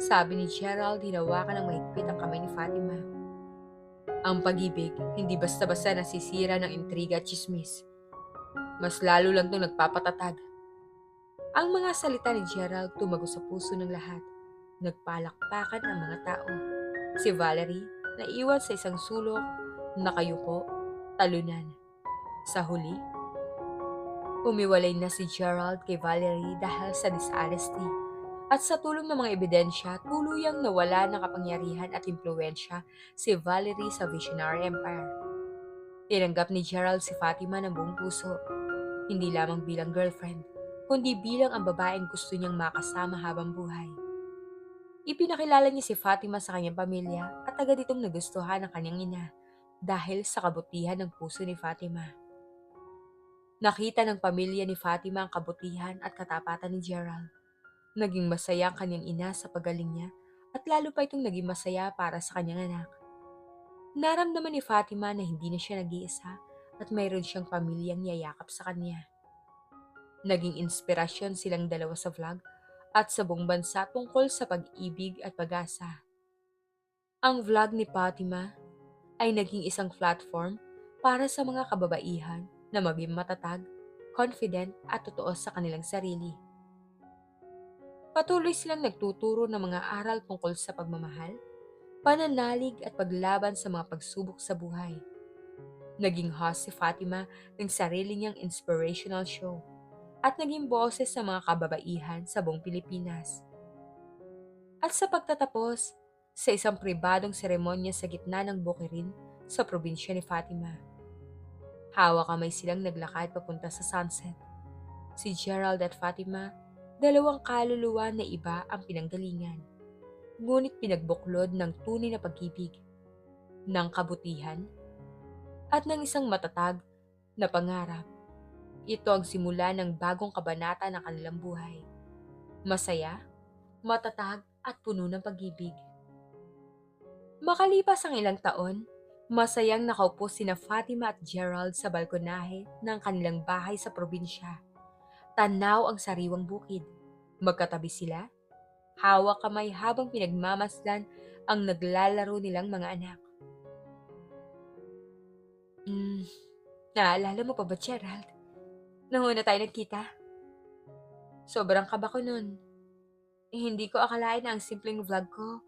Sabi ni Gerald, hinawakan ng mahigpit ang kamay ni Fatima. Ang pag-ibig, hindi basta-basta nasisira ng intriga at chismis. Mas lalo lang itong nagpapatatag. Ang mga salita ni Gerald tumago sa puso ng lahat. Nagpalakpakan ang mga tao. Si Valerie, naiwan sa isang sulok, nakayuko, talunan. Sa huli, umiwalay na si Gerald kay Valerie dahil sa dishonesty. At sa tulong ng mga ebidensya, tuluyang nawala ng kapangyarihan at impluensya si Valerie sa Visionary Empire. Tinanggap ni Gerald si Fatima ng buong puso, hindi lamang bilang girlfriend, kundi bilang ang babaeng gusto niyang makasama habang buhay. Ipinakilala niya si Fatima sa kanyang pamilya at agad itong nagustuhan ng kanyang ina dahil sa kabutihan ng puso ni Fatima. Nakita ng pamilya ni Fatima ang kabutihan at katapatan ni Gerald. Naging masaya ang kanyang ina sa pagaling niya at lalo pa itong naging masaya para sa kanyang anak. Naramdaman ni Fatima na hindi na siya nag-iisa at mayroon siyang pamilyang yayakap sa kanya. Naging inspirasyon silang dalawa sa vlog at sa buong bansa tungkol sa pag-ibig at pag-asa. Ang vlog ni Fatima ay naging isang platform para sa mga kababaihan na maging matatag, confident at totoo sa kanilang sarili. Patuloy silang nagtuturo ng mga aral tungkol sa pagmamahal, pananalig at paglaban sa mga pagsubok sa buhay. Naging host si Fatima ng sarili niyang inspirational show at naging boses sa mga kababaihan sa buong Pilipinas. At sa pagtatapos, sa isang pribadong seremonya sa gitna ng bukirin sa probinsya ni Fatima. Hawak kamay silang naglakad papunta sa sunset. Si Gerald at Fatima, dalawang kaluluwa na iba ang pinanggalingan. Ngunit pinagbuklod ng tunay na pag-ibig, ng kabutihan, at ng isang matatag na pangarap. Ito ang simula ng bagong kabanata ng kanilang buhay. Masaya, matatag at puno ng pag-ibig. Makalipas ang ilang taon, masayang nakaupo sina Fatima at Gerald sa balkonahe ng kanilang bahay sa probinsya. Tanaw ang sariwang bukid. Magkatabi sila, hawak kamay habang pinagmamasdan ang naglalaro nilang mga anak. Naalala mo pa ba, Gerald? Nung una tayo nagkita? Sobrang kaba ko nun. Hindi ko akalain na ang simpleng vlog ko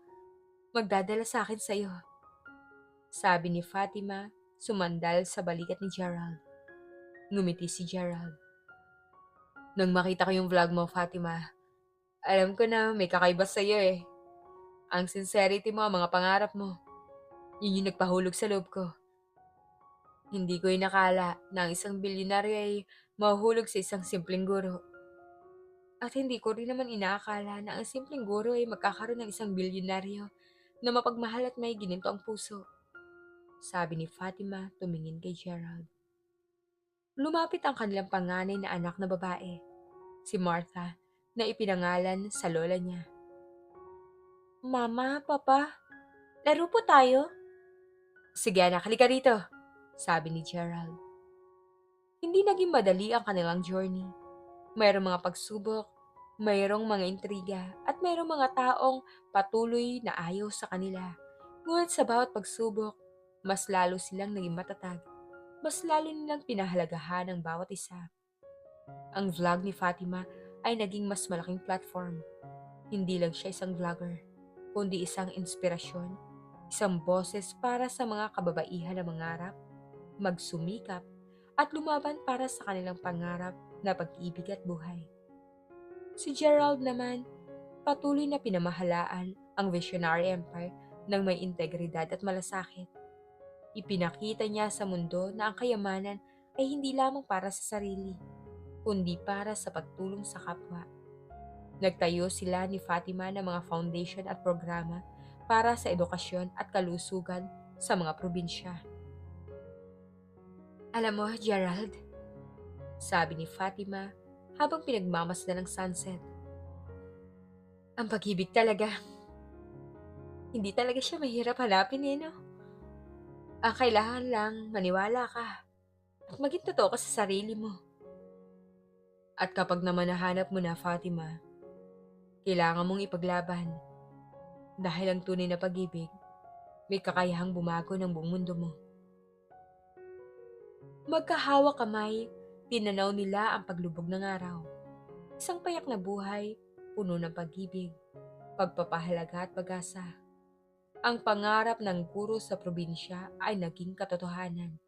magdadala sa akin sa'yo. Sabi ni Fatima, sumandal sa balikat ni Gerald. Ngumiti si Gerald. Nang makita ko yung vlog mo, Fatima, alam ko na may kakaiba sa'yo eh. Ang sincerity mo, ang mga pangarap mo, yun yung nagpahulog sa loob ko. Hindi ko inakala na ang isang bilyonaryo ay mahuhulog sa isang simpleng guro. At hindi ko rin naman inaakala na ang simpleng guro ay magkakaroon ng isang bilyonaryo na mapagmahal at may gininto ang puso, sabi ni Fatima tumingin kay Gerald. Lumapit ang kanilang panganay na anak na babae, si Martha, na ipinangalan sa lola niya. Mama, Papa, laro po tayo? Sige anak, halika rito, sabi ni Gerald. Hindi naging madali ang kanilang journey. Mayroong mga pagsubok, mayroong mga intriga, at mayroong mga taong patuloy na ayaw sa kanila. Ngunit sa bawat pagsubok, mas lalo silang naging matatag. Mas lalo nilang pinahalagahan ang bawat isa. Ang vlog ni Fatima ay naging mas malaking platform. Hindi lang siya isang vlogger, kundi isang inspirasyon, isang boses para sa mga kababaihan na mangarap, magsumikap, at lumaban para sa kanilang pangarap na pag-ibig at buhay. Si Gerald naman, patuloy na pinamahalaan ang Visionary Empire ng may integridad at malasakit. Ipinakita niya sa mundo na ang kayamanan ay hindi lamang para sa sarili, kundi para sa pagtulong sa kapwa. Nagtayo sila ni Fatima ng mga foundation at programa para sa edukasyon at kalusugan sa mga probinsya. Alam mo, Gerald, sabi ni Fatima habang pinagmamasdan ng sunset, ang pag-ibig talaga, hindi talaga siya mahirap hanapin no? Ang kailangan lang maniwala ka at maging totoo ka sa sarili mo. At kapag naman nahanap mo na, Fatima, kailangan mong ipaglaban dahil ang tunay na pag-ibig may kakayahang bumago ng buong mundo mo. Magkahawak kamay, tinanaw nila ang paglubog ng araw. Isang payak na buhay, puno ng pag-ibig, pagpapahalaga at pag-asa. Ang pangarap ng guro sa probinsya ay naging katotohanan.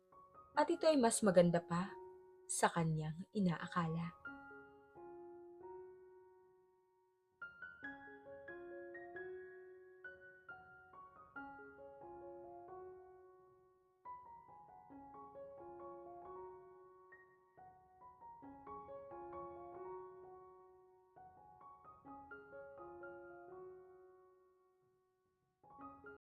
At ito ay mas maganda pa sa kanyang inaakala.